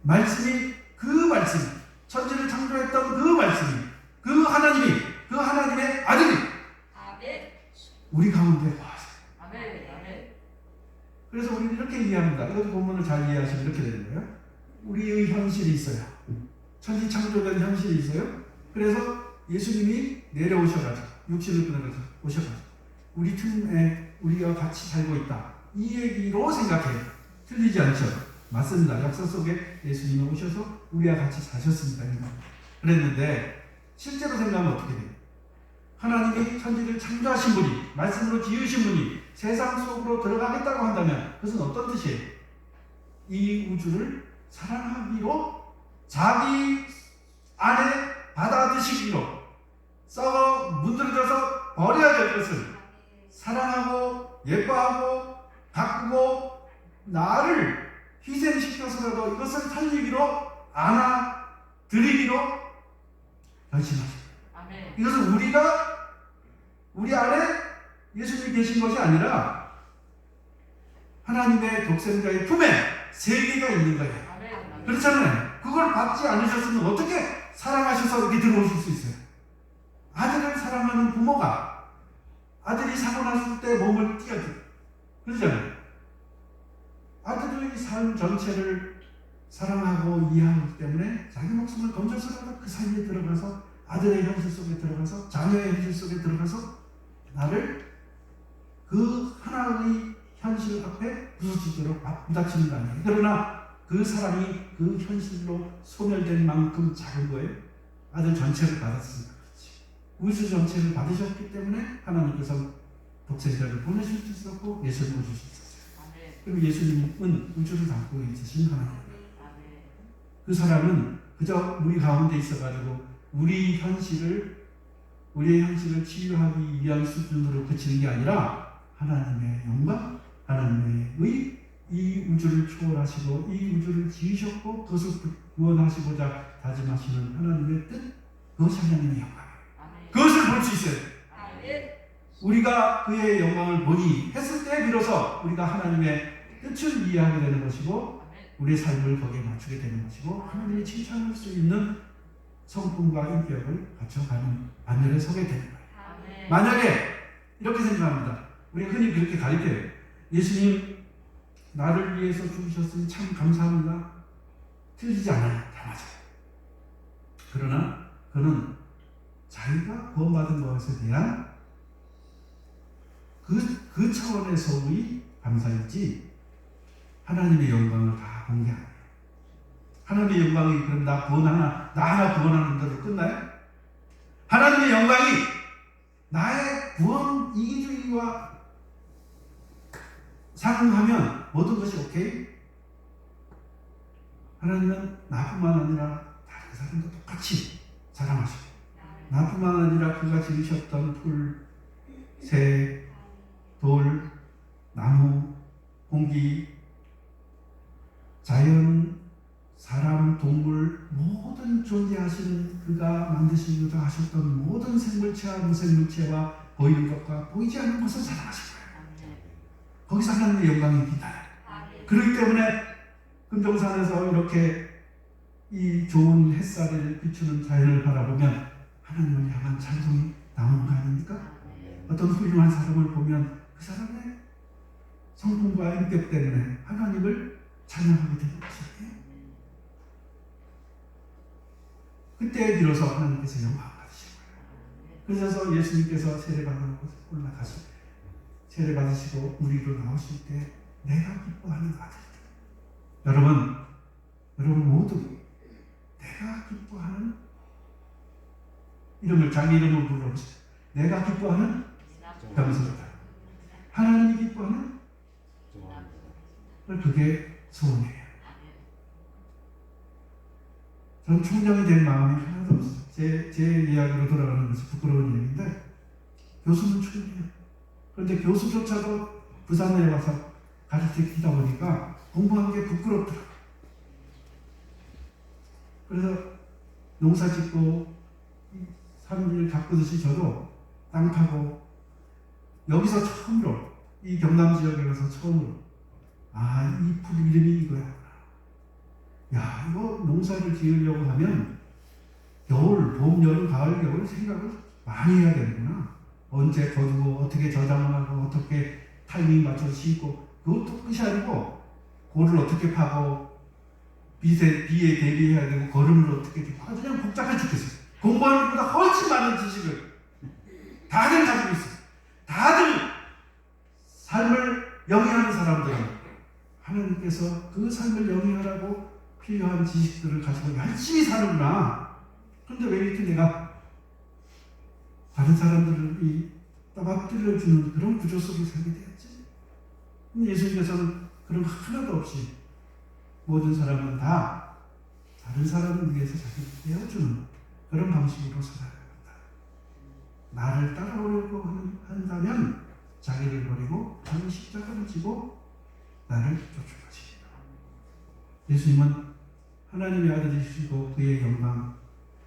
말씀이 그 말씀이 천지를 창조했던 그 말씀이 그 하나님이 그 하나님의 아들이 우리 가운데 와세요. 그래서 우리는 이렇게 이해합니다. 이것도 본문을 잘 이해하시면 이렇게 되는 거예요. 우리의 현실이 있어요. 천지 창조된 현실이 있어요. 그래서 예수님이 내려오셔가지고 육신을 끊어가지고 오셔가지고 우리 틈에 우리가 같이 살고 있다. 이 얘기로 생각해요. 틀리지 않죠. 맞습니다. 역사 속에 예수님이 오셔서 우리와 같이 사셨습니다. 그랬는데 실제로 생각하면 어떻게 돼요? 하나님이 천지를 창조하신 분이, 말씀으로 지으신 분이 세상 속으로 들어가겠다고 한다면 그것은 어떤 뜻이에요? 이 우주를 사랑하기로, 자기 안에 받아들이기로, 썩어 문드러져서 버려야 될 것을 사랑하고 예뻐하고 가꾸고 나를 희생시켜서라도 이것을 살리기로, 안아드리기로 결심하십니다. 이것은 우리 안에 예수님이 계신 것이 아니라 하나님의 독생자의 품에 세계가 있는 거예요. 그렇잖아요. 그걸 받지 않으셨으면 어떻게 사랑하셔서 이렇게 들어오실 수 있어요? 아들을 사랑하는 부모가 아들이 사고 났을 때 몸을 띄어들어요. 그러잖아요. 아들의 삶 전체를 사랑하고 이해하기 때문에 자기 목숨을 던져서라도 그 사이에 들어가서, 아들의 현실 속에 들어가서, 자녀의 현실 속에 들어가서 나를 그 하나의 현실 앞에 부서지도록 부닥치는 거 아니에요. 그러나 그 사랑이 그 현실로 소멸된 만큼 작은 거예요. 아들 전체를 받았으니까 그렇지. 우주 전체를 받으셨기 때문에 하나님께서 독생자를 보내실 수 있었고 예수님을 주실 수 있었어요. 그리고 예수님은 우주를 담고 있으신 하나님입니다. 그 사람은 그저 우리 가운데 있어가지고 우리의 현실을 치유하기 위한 수준으로 그치는 게 아니라 하나님의 영광, 하나님의 이 우주를 초월하시고 이 우주를 지으셨고 그것을 구원하시고자 다짐하시는 하나님의 뜻, 그것이 하나님의 영광이에요. 그것을 볼 수 있어요. 우리가 그의 영광을 보니 했을 때 비로소 우리가 하나님의 뜻을 이해하게 되는 것이고 우리의 삶을 거기에 맞추게 되는 것이고 하나님이 칭찬할 수 있는 성품과 인격을 갖춰가는 반열에 서게 되는 거예요. 만약에 이렇게 생각합니다. 우리가 흔히 그렇게 가르쳐요. 예수님 나를 위해서 죽으셨으니 참 감사합니다. 틀리지 않아요. 다 맞아요. 그러나 그는 자기가 구원받은 것에 대한 그 차원에서의 감사이지 하나님의 영광을 다 공개하는 거예요. 하나님의 영광이 그럼 나 하나 구원하는 대로 끝나요? 하나님의 영광이 나의 구원 이기주의와 상응하면 모든 것이 오케이? 하나님은 나뿐만 아니라 다른 사람도 똑같이 사랑하시고 나뿐만 아니라 그가 지으셨던 풀, 새, 돌, 나무, 공기, 자연, 사람, 동물, 모든 존재하시는 그가 만드시고자 하셨던 모든 생물체와 무생물체와 보이는 것과 보이지 않는 것을 사랑하신 거예요. 거기서 하나님의 영광이 빛나요. 그렇기 때문에 금정산에서 이렇게 이 좋은 햇살을 비추는 자연을 바라보면 하나님을 향한 찬송이 나오는 거 아닙니까? 어떤 훌륭한 사람을 보면 그 사람의 성품과 인격 때문에 하나님을 찬양하게 되는 것이에요. 그때 비로소 하나님께서 영광을 받으신 거예요. 그래서 예수님께서 세례받으러 올라가시고 세례받으시고 우리로 나오실 때 내가 기뻐하는 아들, 여러분 모두 내가 기뻐하는 이름을 자기 이름을 불러보세요. 내가 기뻐하는 병사다. 하나님이 기뻐하는 그게 소원이에요. 저는 총장이 된 마음이 하나도 없어요. 제 이야기로 돌아가는 것이 부끄러운 얘기인데 교수는 충분해요. 그런데 교수조차도 부산에 와서 가르치다 보니까 공부하는 게 부끄럽더라고요. 그래서 농사 짓고 산을 가꾸듯이 저도 땅 파고 여기서 처음으로 이 경남 지역에 가서 처음으로 이 풀 이름이 이거야. 야, 이거 농사를 지으려고 하면 겨울, 봄, 여름, 가을, 겨울 생각을 많이 해야 되는구나. 언제 거두고 어떻게 저장을 하고 어떻게 타이밍 맞춰서 심고 그것도 끝이 아니고 골을 어떻게 파고 비에 대비해야 되고 거름을 어떻게 주고 그냥 복잡해 죽겠어요. 공부하는 것보다 훨씬 많은 지식을 다들 가지고 있어요. 다들 삶을 영위하는 사람들은 하나님께서 그 삶을 영위하라고 필요한 지식들을 가지고 열심히 사는구나. 그런데 왜 이렇게 내가 다른 사람들을 이 떠받들어주는 그런 구조 속에 살게 되었지? 예수님께서는 그런 거 하나도 없이 모든 사람은 다 다른 사람을 위해서 자기를 내어주는 그런 방식으로 살아갑니다. 나를 따라오려고 한다면 자기를 버리고 자기 십자가를 지고 나를 쫓을 것입니다. 예수님은 하나님의 아들이시고 그의 영광,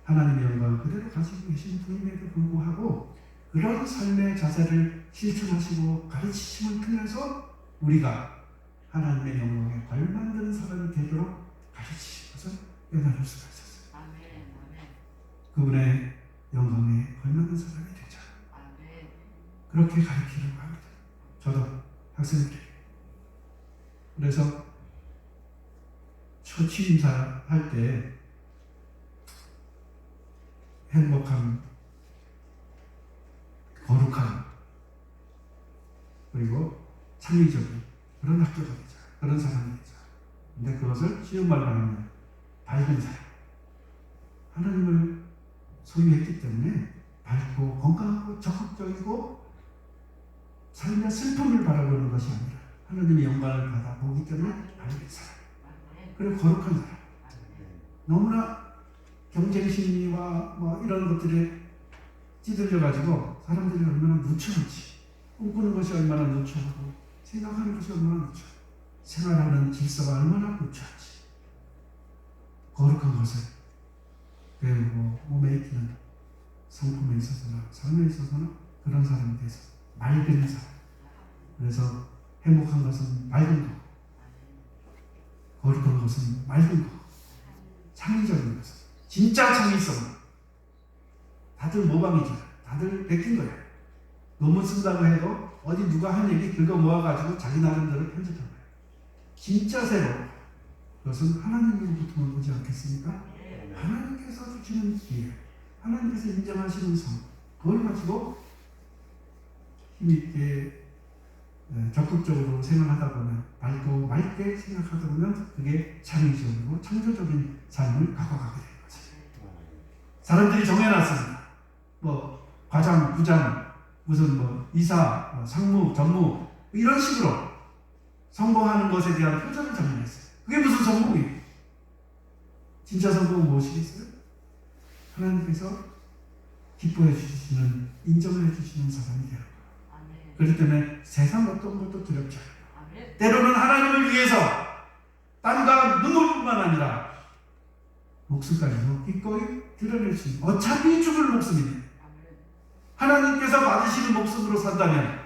하나님의 영광 그대로 가지고 계신 분임에도 불구하고 그런 삶의 자세를 실천하시고 가르치심을 통해서 우리가 하나님의 영광에 걸맞는 사람이 되도록 가르치신 것을 깨달을 수가 있었어요. 그분의 영광에 걸맞는 사람이 되자. 그렇게 가르치려고 합니다. 저도 학생들에게. 그래서 첫 취임사 할 때 행복한, 거룩한, 그리고 창의적인 그런 학교가 되자. 그런 사람이 되자. 근데 그것을 쉬운 말로 하면 밝은 사람. 하나님을 소유했기 때문에 밝고 건강하고 적극적이고 삶의 슬픔을 바라보는 것이 아니라 하나님의 영광을 받아보기 때문에 밝은 사람. 그리고 거룩한 사람. 너무나 경쟁 심리와 뭐 이런 것들에 찌들려가지고 사람들이 얼마나 누추한지, 꿈꾸는 것이 얼마나 누추하고 생각하는 것이 얼마나 누추하고 생활하는 질서가 얼마나 누추한지 거룩한 것을 배우고 몸에 익히는 성품에 있어서나 삶에 있어서나 그런 사람이 돼서 맑은 사람. 그래서 행복한 것은 맑은 거, 거룩한 것은 맑은 거, 창의적인 것은 진짜 창의성. 다들 모방이죠. 다들 베낀 거야. 논문 쓴다고 해도 어디 누가 한 얘기 긁어 모아가지고 자기 나름대로 편집한 거야. 진짜 새로. 그것은 하나님으로부터 오지 않겠습니까? 하나님께서 주시는 기회, 하나님께서 인정하시는 성, 그걸 가지고 힘있게 적극적으로 생활하다 보면, 맑고 맑게 생각하다 보면 그게 창의적이고 창조적인 삶을 갖고가게 되는 거죠. 사람들이 정해놨습니다. 뭐 과장, 부장, 무슨 뭐 이사, 뭐 상무, 전무 이런 식으로 성공하는 것에 대한 표준을 정해놨어요. 그게 무슨 성공이에요? 진짜 성공은 무엇이겠어요? 하나님께서 기뻐해 주시는, 인정해 주시는 사람이 되는 거예요. 그렇기 때문에 세상 어떤 것도 두렵지 않아요. 때로는 하나님을 위해서 땀과 눈물뿐만 아니라 목숨까지도 기꺼이 드러낼 수 있는, 어차피 죽을 목숨이네. 하나님께서 받으시는 목숨으로 산다면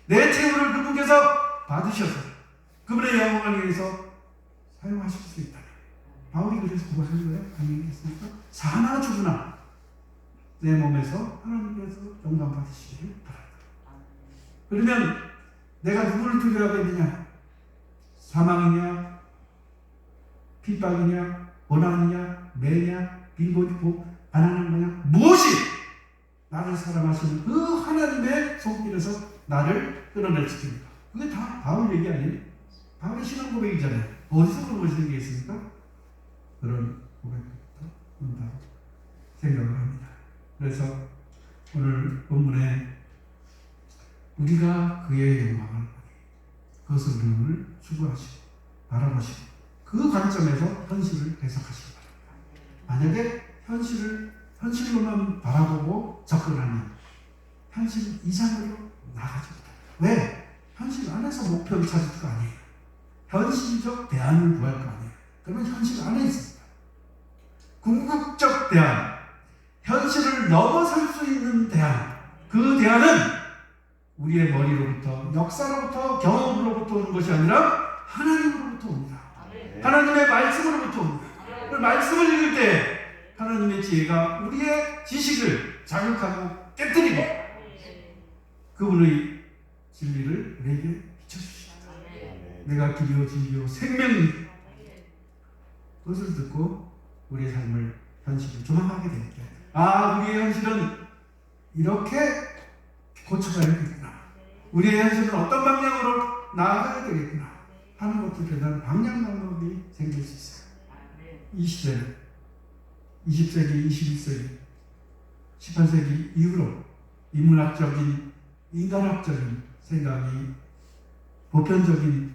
내 채무를 그분께서 받으셔서 그분의 영광을 위해서 사용하실 수 있다. 바울이 그래서 고백한 거예요. 아니겠습니까? 사나 죽으나 내 몸에서 하나님께서 영광 받으시기를 바랍니다. 그러면 내가 누구를 두려워하겠느냐? 사망이냐? 핍박이냐? 고난이냐? 매냐? 빈곤이고 가난한 거냐? 무엇이 나를 사랑하시는 그 하나님의 손길에서 나를 끌어낼 지킵니까? 그게 다 바울 얘기 아니에요? 바울의 신앙 고백이잖아요. 어디서 그런 것이 생기겠습니까? 그런 고백부터 온다고 생각을 합니다. 그래서 오늘 본문에 우리가 그의 영광을 그것을 늘 추구하시고 바라보시고 그 관점에서 현실을 해석하시기 바랍니다. 만약에 현실로만 바라보고 접근하면 현실 이상으로 나가지 못합니다. 왜? 현실 안에서 목표를 찾을 거 아니에요. 현실적 대안을 구할 거 아니에요. 그러면 현실 안에 있습니다. 궁극적 대안, 현실을 넘어설 수 있는 대안, 그 대안은 우리의 머리로부터, 역사로부터, 경험으로부터 오는 것이 아니라 하나님으로부터 옵니다. 하나님의 말씀으로부터 옵니다. 그 말씀을 읽을 때 하나님의 지혜가 우리의 지식을 자극하고 깨뜨리고 그분의 진리를 우리에게 비춰주십니다. 내가 길이요 진리요 생명이 그것을 듣고 우리의 삶을, 현실을 조망하게 됩니다. 아, 우리의 현실은 이렇게 고쳐가야 되겠구나. 우리의 현실은 어떤 방향으로 나아가야 되겠구나. 하는 것들에 대한 방향 방법이 생길 수 있어요. 이 시대는 20세기, 21세기, 18세기 이후로 인문학적인, 인간학적인 생각이 보편적인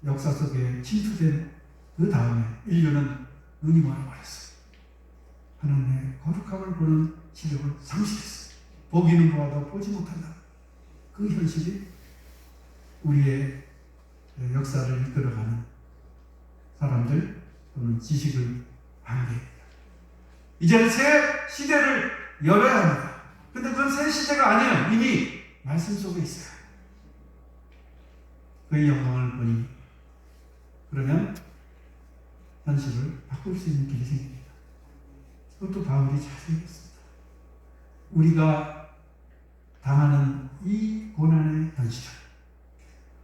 역사 속에 침투된 그 다음에 인류는 눈이 멀어버렸어요. 하나님의 거룩함을 보는 시력을 상실했어요. 보기는 보아도 보지 못한다. 그 현실이 우리의 역사를 이끌어가는 사람들 또는 지식을 반대합니다. 이제는 새 시대를 열어야 합니다. 근데 그건 새 시대가 아니에요. 이미 말씀 속에 있어요. 그의 영광을 보니 그러면 현실을 바꿀 수 있는 길이 생깁니다. 그것도 바울이 잘 생겼습니다. 우리가 당하는 이 고난의 현실은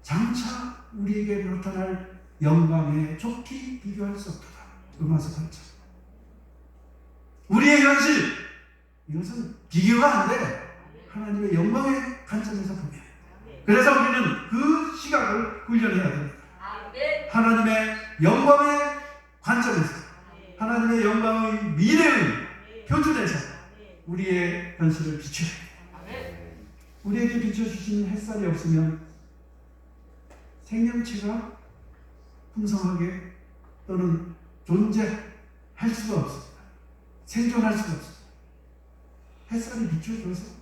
장차 우리에게 나타날 영광에 좋게 비교할 수 없다. 로마서 8장. 우리의 현실, 이것은 비교가 안 돼. 하나님의 영광의 관점에서 보면. 그래서 우리는 그 시각을 훈련해야 됩니다. 하나님의 영광의 관점에서, 하나님의 영광의 미래의 표준에서 우리의 현실을 비춰야 됩니다. 우리에게 비춰주시는 햇살이 없으면 생명체가 풍성하게 또는 존재할 수가 없습니다. 생존할 수가 없습니다. 햇살이 비춰줘서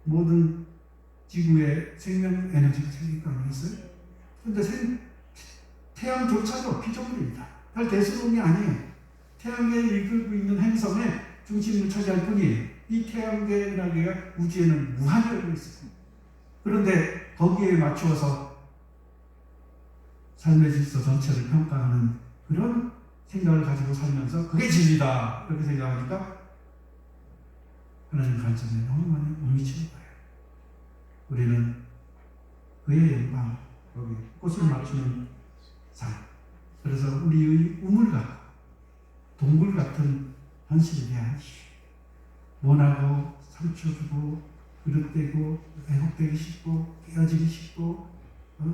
모든 지구에 생명 에너지가 생길 거 아니겠어요? 그런데 태양조차도 피조물입니다. 별 대수론이 아니에요. 태양계를 이끌고 있는 행성의 중심을 차지할 뿐이에요. 이 태양계라기가 우주에는 무한히 열려 있습니다. 그런데 거기에 맞추어서 삶의 질서 전체를 평가하는 그런 생각을 가지고 살면서 그게 진리다 이렇게 생각하니까 하나님 관점에 너무 많이 못 미치는 거예요. 우리는 그의 영광, 여기 꽃을 맞추는 삶, 그래서 우리의 우물 같고 동굴 같은 현실에 대한 원하고 상처 주고 그릇되고 왜곡되기 쉽고 깨어지기 쉽고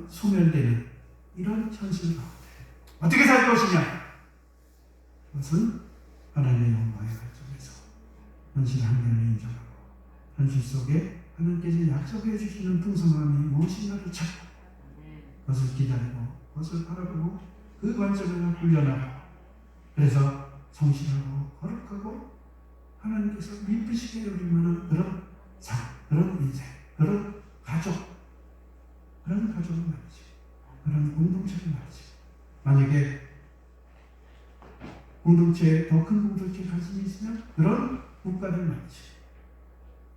소멸되는 이런 현실 가운데 어떻게 살 것이냐? 그것은 하나님의 영광의 관점에서 현실 한계를 인정하고 현실 속에 하나님께서 약속해 주시는 풍성함이 무엇인가를 찾고 그것을 기다리고 그것을 바라보고 그 관점에서 훈련하고 그래서 성실하고 거룩하고 하나님께서 미쁘시게 여길 만한 그런 삶, 그런 인생, 그런 가족을 말이지, 그런 공동체를 말이지. 만약에 공동체에 더 큰 공동체에 관심이 있으면 그런 국가를 말이지.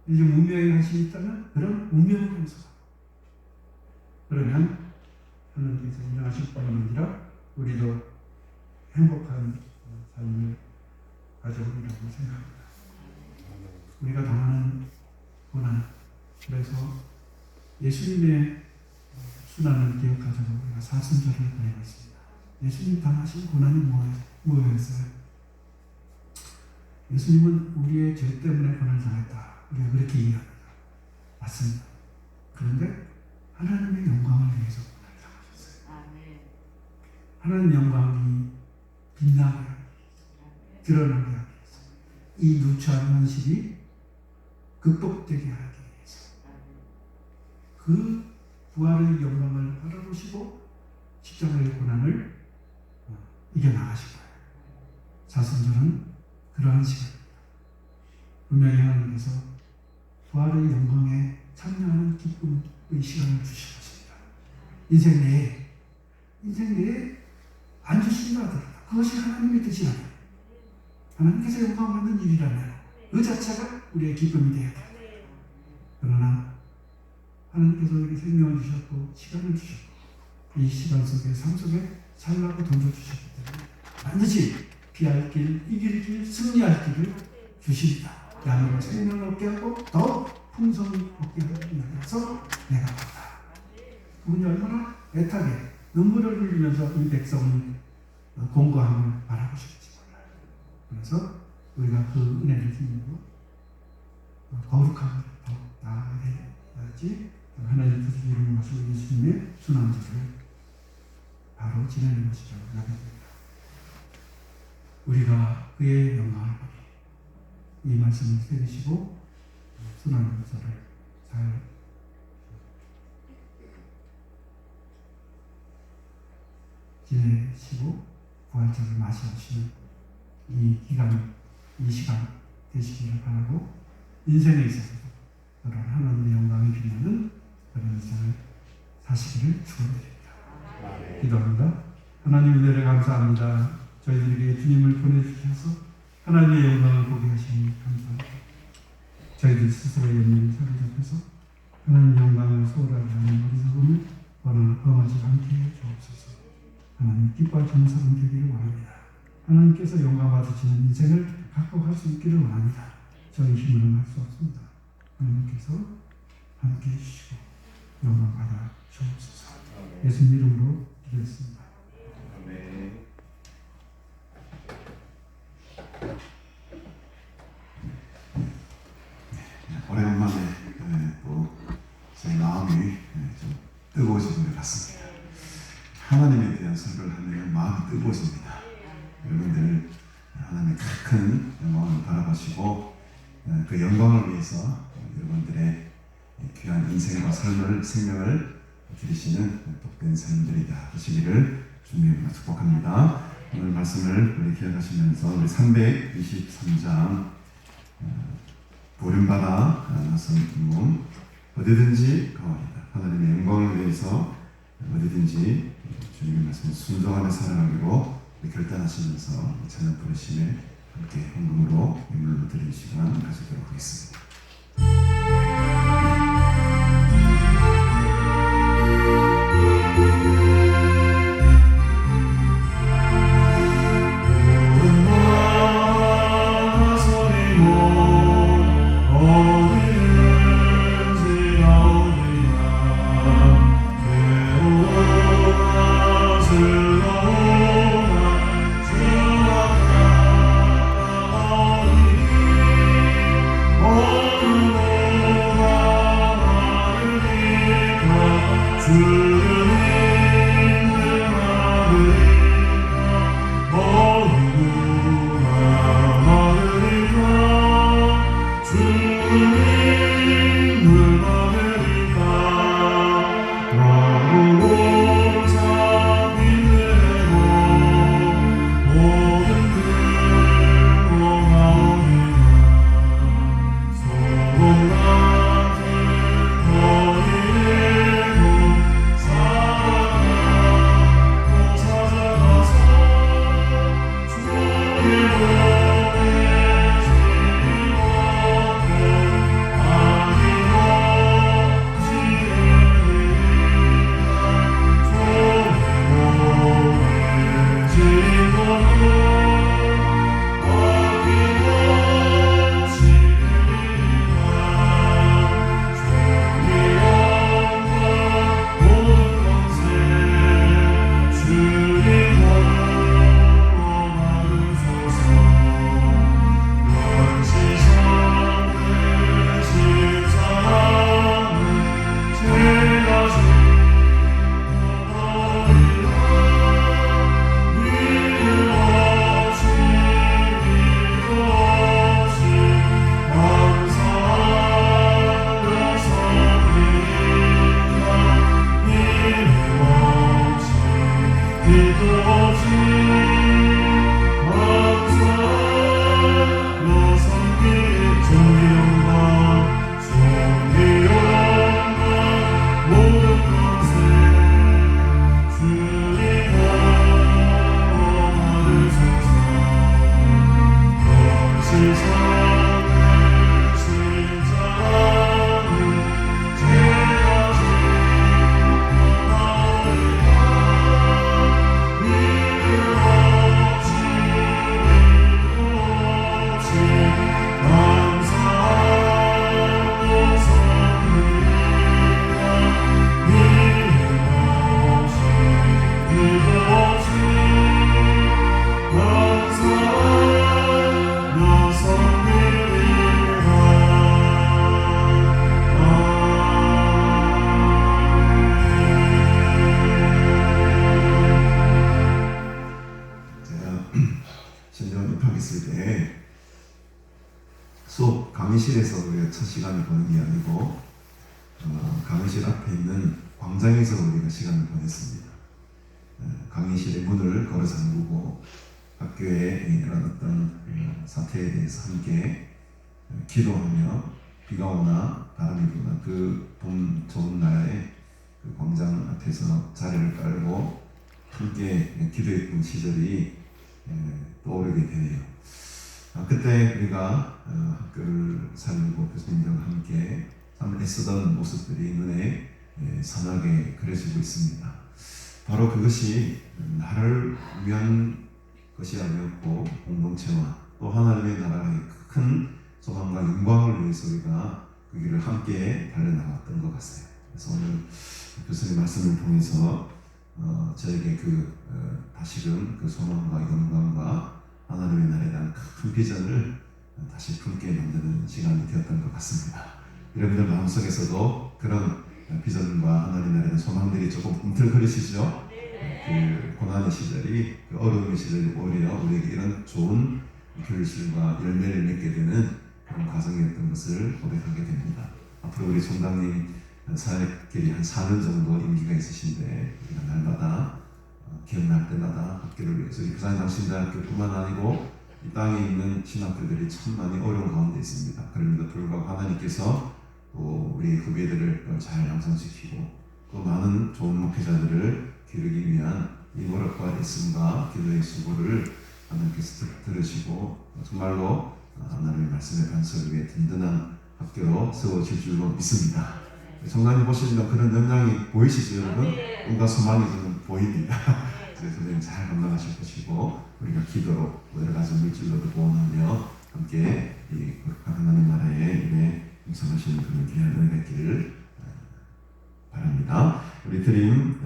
인류 문명에 관심이 있다면 그런 운명을 형성하고 그러면 하나님께서 인정하실 뿐만 아니라 우리도 행복한 삶을 가져오리라고 생각합니다. 우리가 당하는 고난, 그래서 예수님의 순환을 기억하자고 우리가 사순절을 보내고 있습니다. 예수님 당하신 고난이 뭐였어요? 예수님은 우리의 죄 때문에 고난을 당했다. 우리가 그렇게 이해합니다. 맞습니다. 그런데 하나님의 영광을 위해서 고난을 당하셨어요. 하나님의 영광이 빛나게 하기 위해서, 드러나게 하기 위해서, 이 누추한 현실이 극복되게 하기 위해서 그 부활의 영광을 바라보시고 십자가의 고난을 이겨나가신 거예요. 사순절은 그러한 시간입니다. 분명히 하나님께서 부활의 영광에 참여하는 기쁨의 시간을 주신 것입니다. 인생 내에 안 주신다 하더라도 그것이 하나님의 뜻이 아니에요. 하나님께서 영광 받는 일이라면 그 자체가 우리의 기쁨이 되어야 돼요. 그러나 하나님께서 우리에게 생명을 주셨고 시간을 주셨고 이 시간 속에 삶 속에 살라고 던져주셨기 때문에 반드시 피할 길, 이길 길, 승리할 길을 주십니다. 양으로 생명을 얻게 하고 더욱 풍성히 얻게 하기 위해서 내가 왔다. 그분이 얼마나 애타게 눈물을 흘리면서 이 백성의 공고함을 바라보실지 몰라요. 그래서 우리가 그 은혜를 힘입고 거룩함을 더욱 나아가야지 하나님 뜻을 이루는 것을 예수님의 순환절을 영광으로 지내는 것이라고 여겨집니다. 우리가 그의 영광을 보니 이 말씀을 새기시고 순환문서를 잘 지내시고 부활절을 맞이하시는 이 기간, 이 시간 되시기를 바라고 인생에 있어서도 그런 하나님의 영광이 빛나는 그런 인생을 사시기를 축원드립니다. 기도합니다. 하나님 은혜를 감사합니다. 저희들에게 주님을 보내주셔서 하나님의 영광을 보게 하시니 감사합니다. 저희들 스스로의 연민을 사로잡혀서 하나님의 영광을 소홀하게 하는 어리석음을 범하지 않게 해 주옵소서. 하나님 기뻐할 정사람 되기를 원합니다. 하나님께서 영광 받으시는 인생을 갖고 갈 수 있기를 원합니다. 저희 힘으로는 할 수 없습니다. 하나님께서 함께 해주시고 영광 받아 주옵소서. 예수님 이름으로 기도했습니다. 아멘. 오래간만에 또 제 마음이 좀 뜨거워지는 것 같습니다. 하나님에 대한 설교를 하면 마음이 뜨거워집니다. 여러분들 하나님의 큰 영광을 바라보시고 그 영광을 위해서 여러분들의 귀한 인생과 생명을 드리시는 복된 사람들이다 하시기를 주님으로 축복합니다. 오늘 말씀을 우리 기억하시면서 우리 323장 부름받아 나선 몸 어디든지 가오리다. 하나님의 영광을 위해서 어디든지 주님의 말씀에 순종하며 살아가기로 결단하시면서 찬양 부르심에 함께 헌금으로 예물로 드리는 시간 가지도록 하겠습니다. Oh 강의실에서 우리가 첫 시간을 보는 게 아니고 강의실 앞에 있는 광장에서 우리가 시간을 보냈습니다. 강의실의 문을 걸어 잠그고 학교에 이런 어떤 사태에 대해서 함께 기도하며 비가 오나 바람이 부나 그 봄 좋은 날에 그 광장 앞에서 자리를 깔고 함께 기도했던 시절이 떠오르게 되네요. 그때 우리가 학교를 살고 교수님들과 함께 참 애쓰던 모습들이 눈에 선하게 그려지고 있습니다. 바로 그것이 나를 위한 것이 아니었고 공동체와 또 하나님의 나라의 큰 소망과 영광을 위해서 우리가 그 길을 함께 달려나갔던 것 같아요. 그래서 오늘 교수님 말씀을 통해서 저에게 다시금 그 소망과 영광과 하나님의 나라에 대한 큰 비전을 다시 품게 만드는 시간이 되었던 것 같습니다. 여러분들 마음속에서도 그런 비전과 하나님의 나라의 소망들이 조금 꿈틀거리시죠? 그 고난의 시절이, 그 어려움의 시절이 오히려 우리에게 이런 좋은 결실과 열매를 맺게 되는 그런 과정이었던 것을 고백하게 됩니다. 앞으로 우리 총장님 사역길이 한 4년 정도 임기가 있으신데 우리가 날마다 기억날 때마다 학교를 위해서 우리 부산장신대학교뿐만 아니고 이 땅에 있는 신학교들이 참 많이 어려운 가운데 있습니다. 그럼에도 불구하고 하나님께서 또 우리 후배들을 잘 양성시키고 또 많은 좋은 목회자들을 기르기 위한 이 노력과 애씀과 기도의 수고를 하나님께서 들으시고 정말로 하나님의 말씀의 반석을 위해 든든한 학교로 세워질 줄로 믿습니다. 정관님 보시면 그런 영향이 보이시죠, 여러분? 뭔가 소망이 좀 보입니다. 그래서 선생님 잘 감당하실 것이고 우리가 기도로 여러 가지 물질로도 보완하며 함께 이 하나님 나라의 일에 임성하시는 그런 귀한 은혜가 있기를 바랍니다. 우리 드림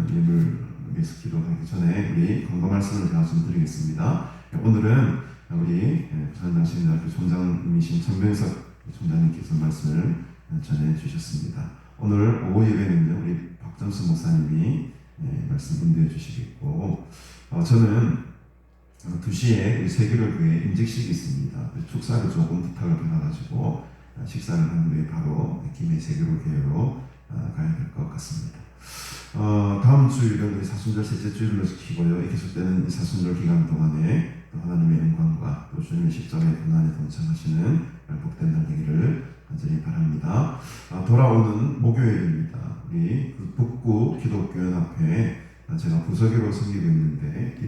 예물 위해서 기도하기 전에 우리 건강 말씀을 제가 좀 드리겠습니다. 오늘은 우리 부산장신대학교 총장님이신 천병석 총장님께서 말씀을 전해 주셨습니다. 오늘 오후 예배는요 우리 박정수 목사님이 말씀 인도해 주시겠고 저는 2시에 우리 세계로교회 임직식이 있습니다. 축사를 조금 부탁을 받아가지고 식사를 한 후에 바로 김해 세계로교회로 가야 될 것 같습니다. 다음 주일은 우리 사순절 셋째 주일로 지키고요. 계속되는 이 사순절 기간 동안에 또 하나님의 영광과 또 주님의 십자가의 고난에 동참하시는 복된 날 되기를 간절히 바랍니다. 돌아오는 목요일입니다. 우리 북구 기독교연합회 제가 부서기로 섬기고 있는데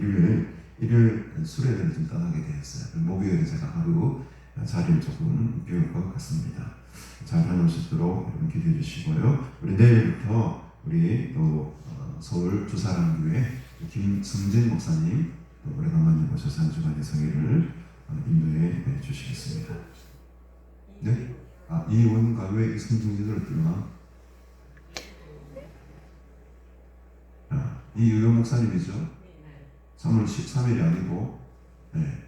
일요일 수레를 좀 떠나게 되었어요. 목요일에 제가 하루 자리를 조금 비울 것 같습니다. 잘 다녀오시도록 여러분 기도해 주시고요. 우리 내일부터 우리 또 서울 주사랑교회 김승진 목사님 오래간만에 모셔서 한 주간의 성회를 인도해 주시겠습니다. 네? 이원가 왜 승진을 들나? 이의원 목사님이죠? 3월 13일이 아니고, 네.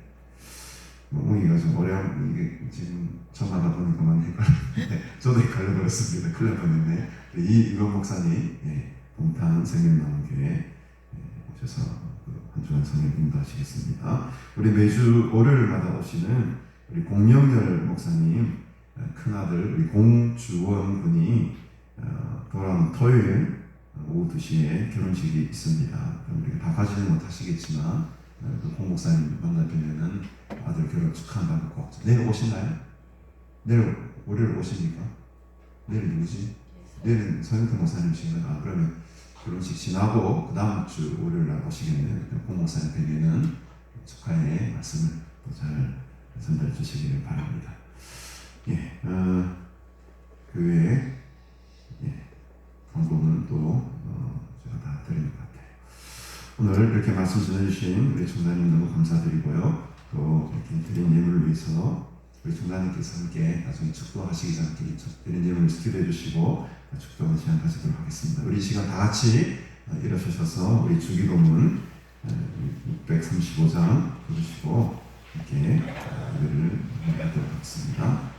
웅이가 좀 이게 지금 전화가 보니까 많이 헷갈리는데, 저도 헷갈려버렸습니다. 큰일 날 뻔했네. 이의원 목사님, 동탄 생명나무교회 오셔서 한 주간 성회 인도하시겠습니다. 우리 매주 월요일마다 오시는 우리 공명열 목사님, 큰아들 우리 공주원 군이 돌아오는 토요일 오후 2시에 결혼식이 있습니다. 우리가 다 가지는 못하시겠지만 그 공 목사님 만나뵈면은 아들 결혼 축하한다고 꼭 내일 오시나요? 내일 월요일 오십니까? 내일 누구지? 내일은 서영태 목사님이신가요? 그러면 결혼식 지나고 그 다음 주 월요일 날 오시겠네요. 공 목사님 뵈면은 축하의 말씀을 또 잘 전달해 주시기를 바랍니다. 그 외에 광고는 또 제가 다 드리는 것 같아요. 오늘 이렇게 말씀 전해주신 우리 총장님 너무 감사드리고요. 또 이렇게 드린 예물을 위해서 우리 총장님께서 함께 나중에 축도하시기 전에 드린 예물을 기도해 주시고 축도하는 시간 가지도록 하겠습니다. 우리 이 시간 다 같이 일어서셔서 우리 주기도문 635장 부르시고 이렇게 예배를 하도록 하겠습니다.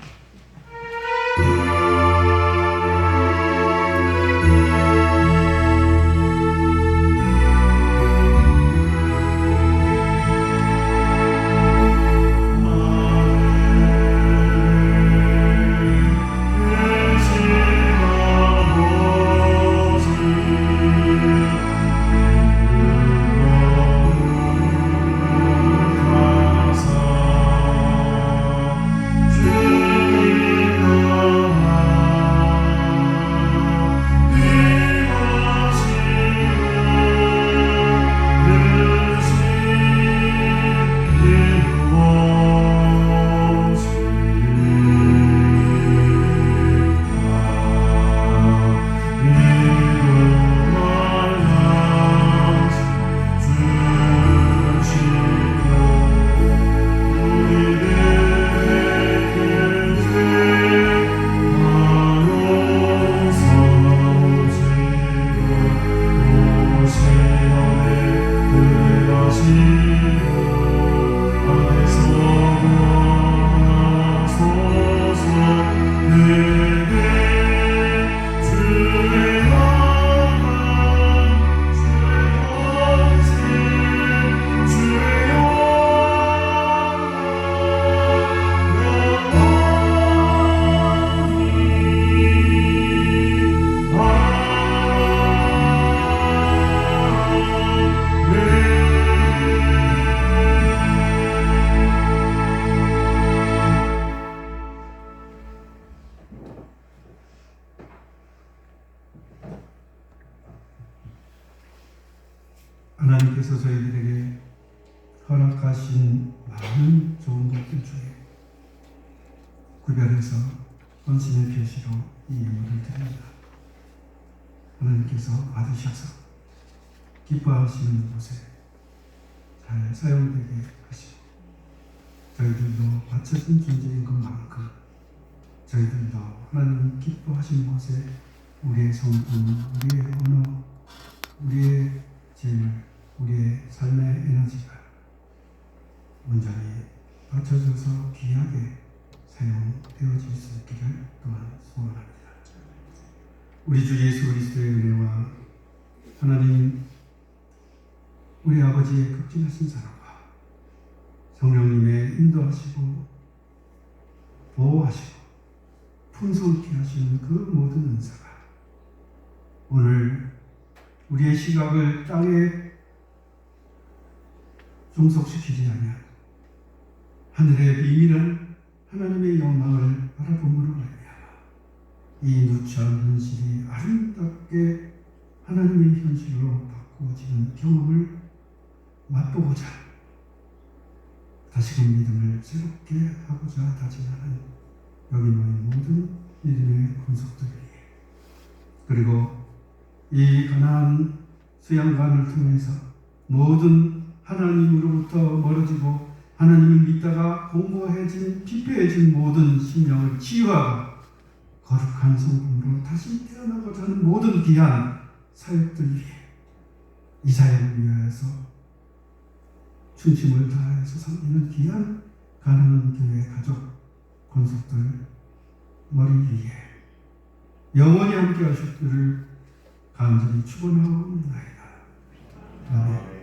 하나님께서 저희들에게 허락하신 많은 좋은 것들 중에 구별해서 헌신의 표시로 이 예물을 드립니다. 하나님께서 받으셔서 기뻐하시는 곳에 잘 사용되게 하시고 저희들도 바쳐진 존재인 것만큼 저희들도 하나님 기뻐하시는 곳에 우리의 성품, 우리의 언어, 우리의 재물, 우리의 삶의 에너지가 온전히 받쳐져서 귀하게 사용되어질 수 있기를 또한 소원합니다. 우리 주 예수 그리스도의 은혜와 하나님 우리 아버지의 극진하신 사랑과 성령님의 인도하시고 보호하시고 풍성케 하시는 그 모든 은사가 오늘 우리의 시각을 땅에 종속시키지 아니하고 하늘의 비밀한 하나님의 영광을 바라봄으로 말미암아 이 누추한 현실이 아름답게 하나님의 현실로 바꾸어지는 경험을 맛보고자 다시금 믿음을 새롭게 하고자 다짐하는 여기 모인 모든 믿음의 권속들 위해 그리고 이 가나안 수양관을 통해서 모든 하나님으로부터 멀어지고 하나님을 믿다가 공고해진 피폐해진 모든 심령을 치유하고 거룩한 성품으로 다시 태어나고자 하는 모든 귀한 사역들 위해 이 사역을 위하여서 중심을 다해서 섬기는 귀한 가나안 교회 가족 권속들 머리 위에 영원히 함께 하실 줄을 간절히 축원하옵나이다. 아멘.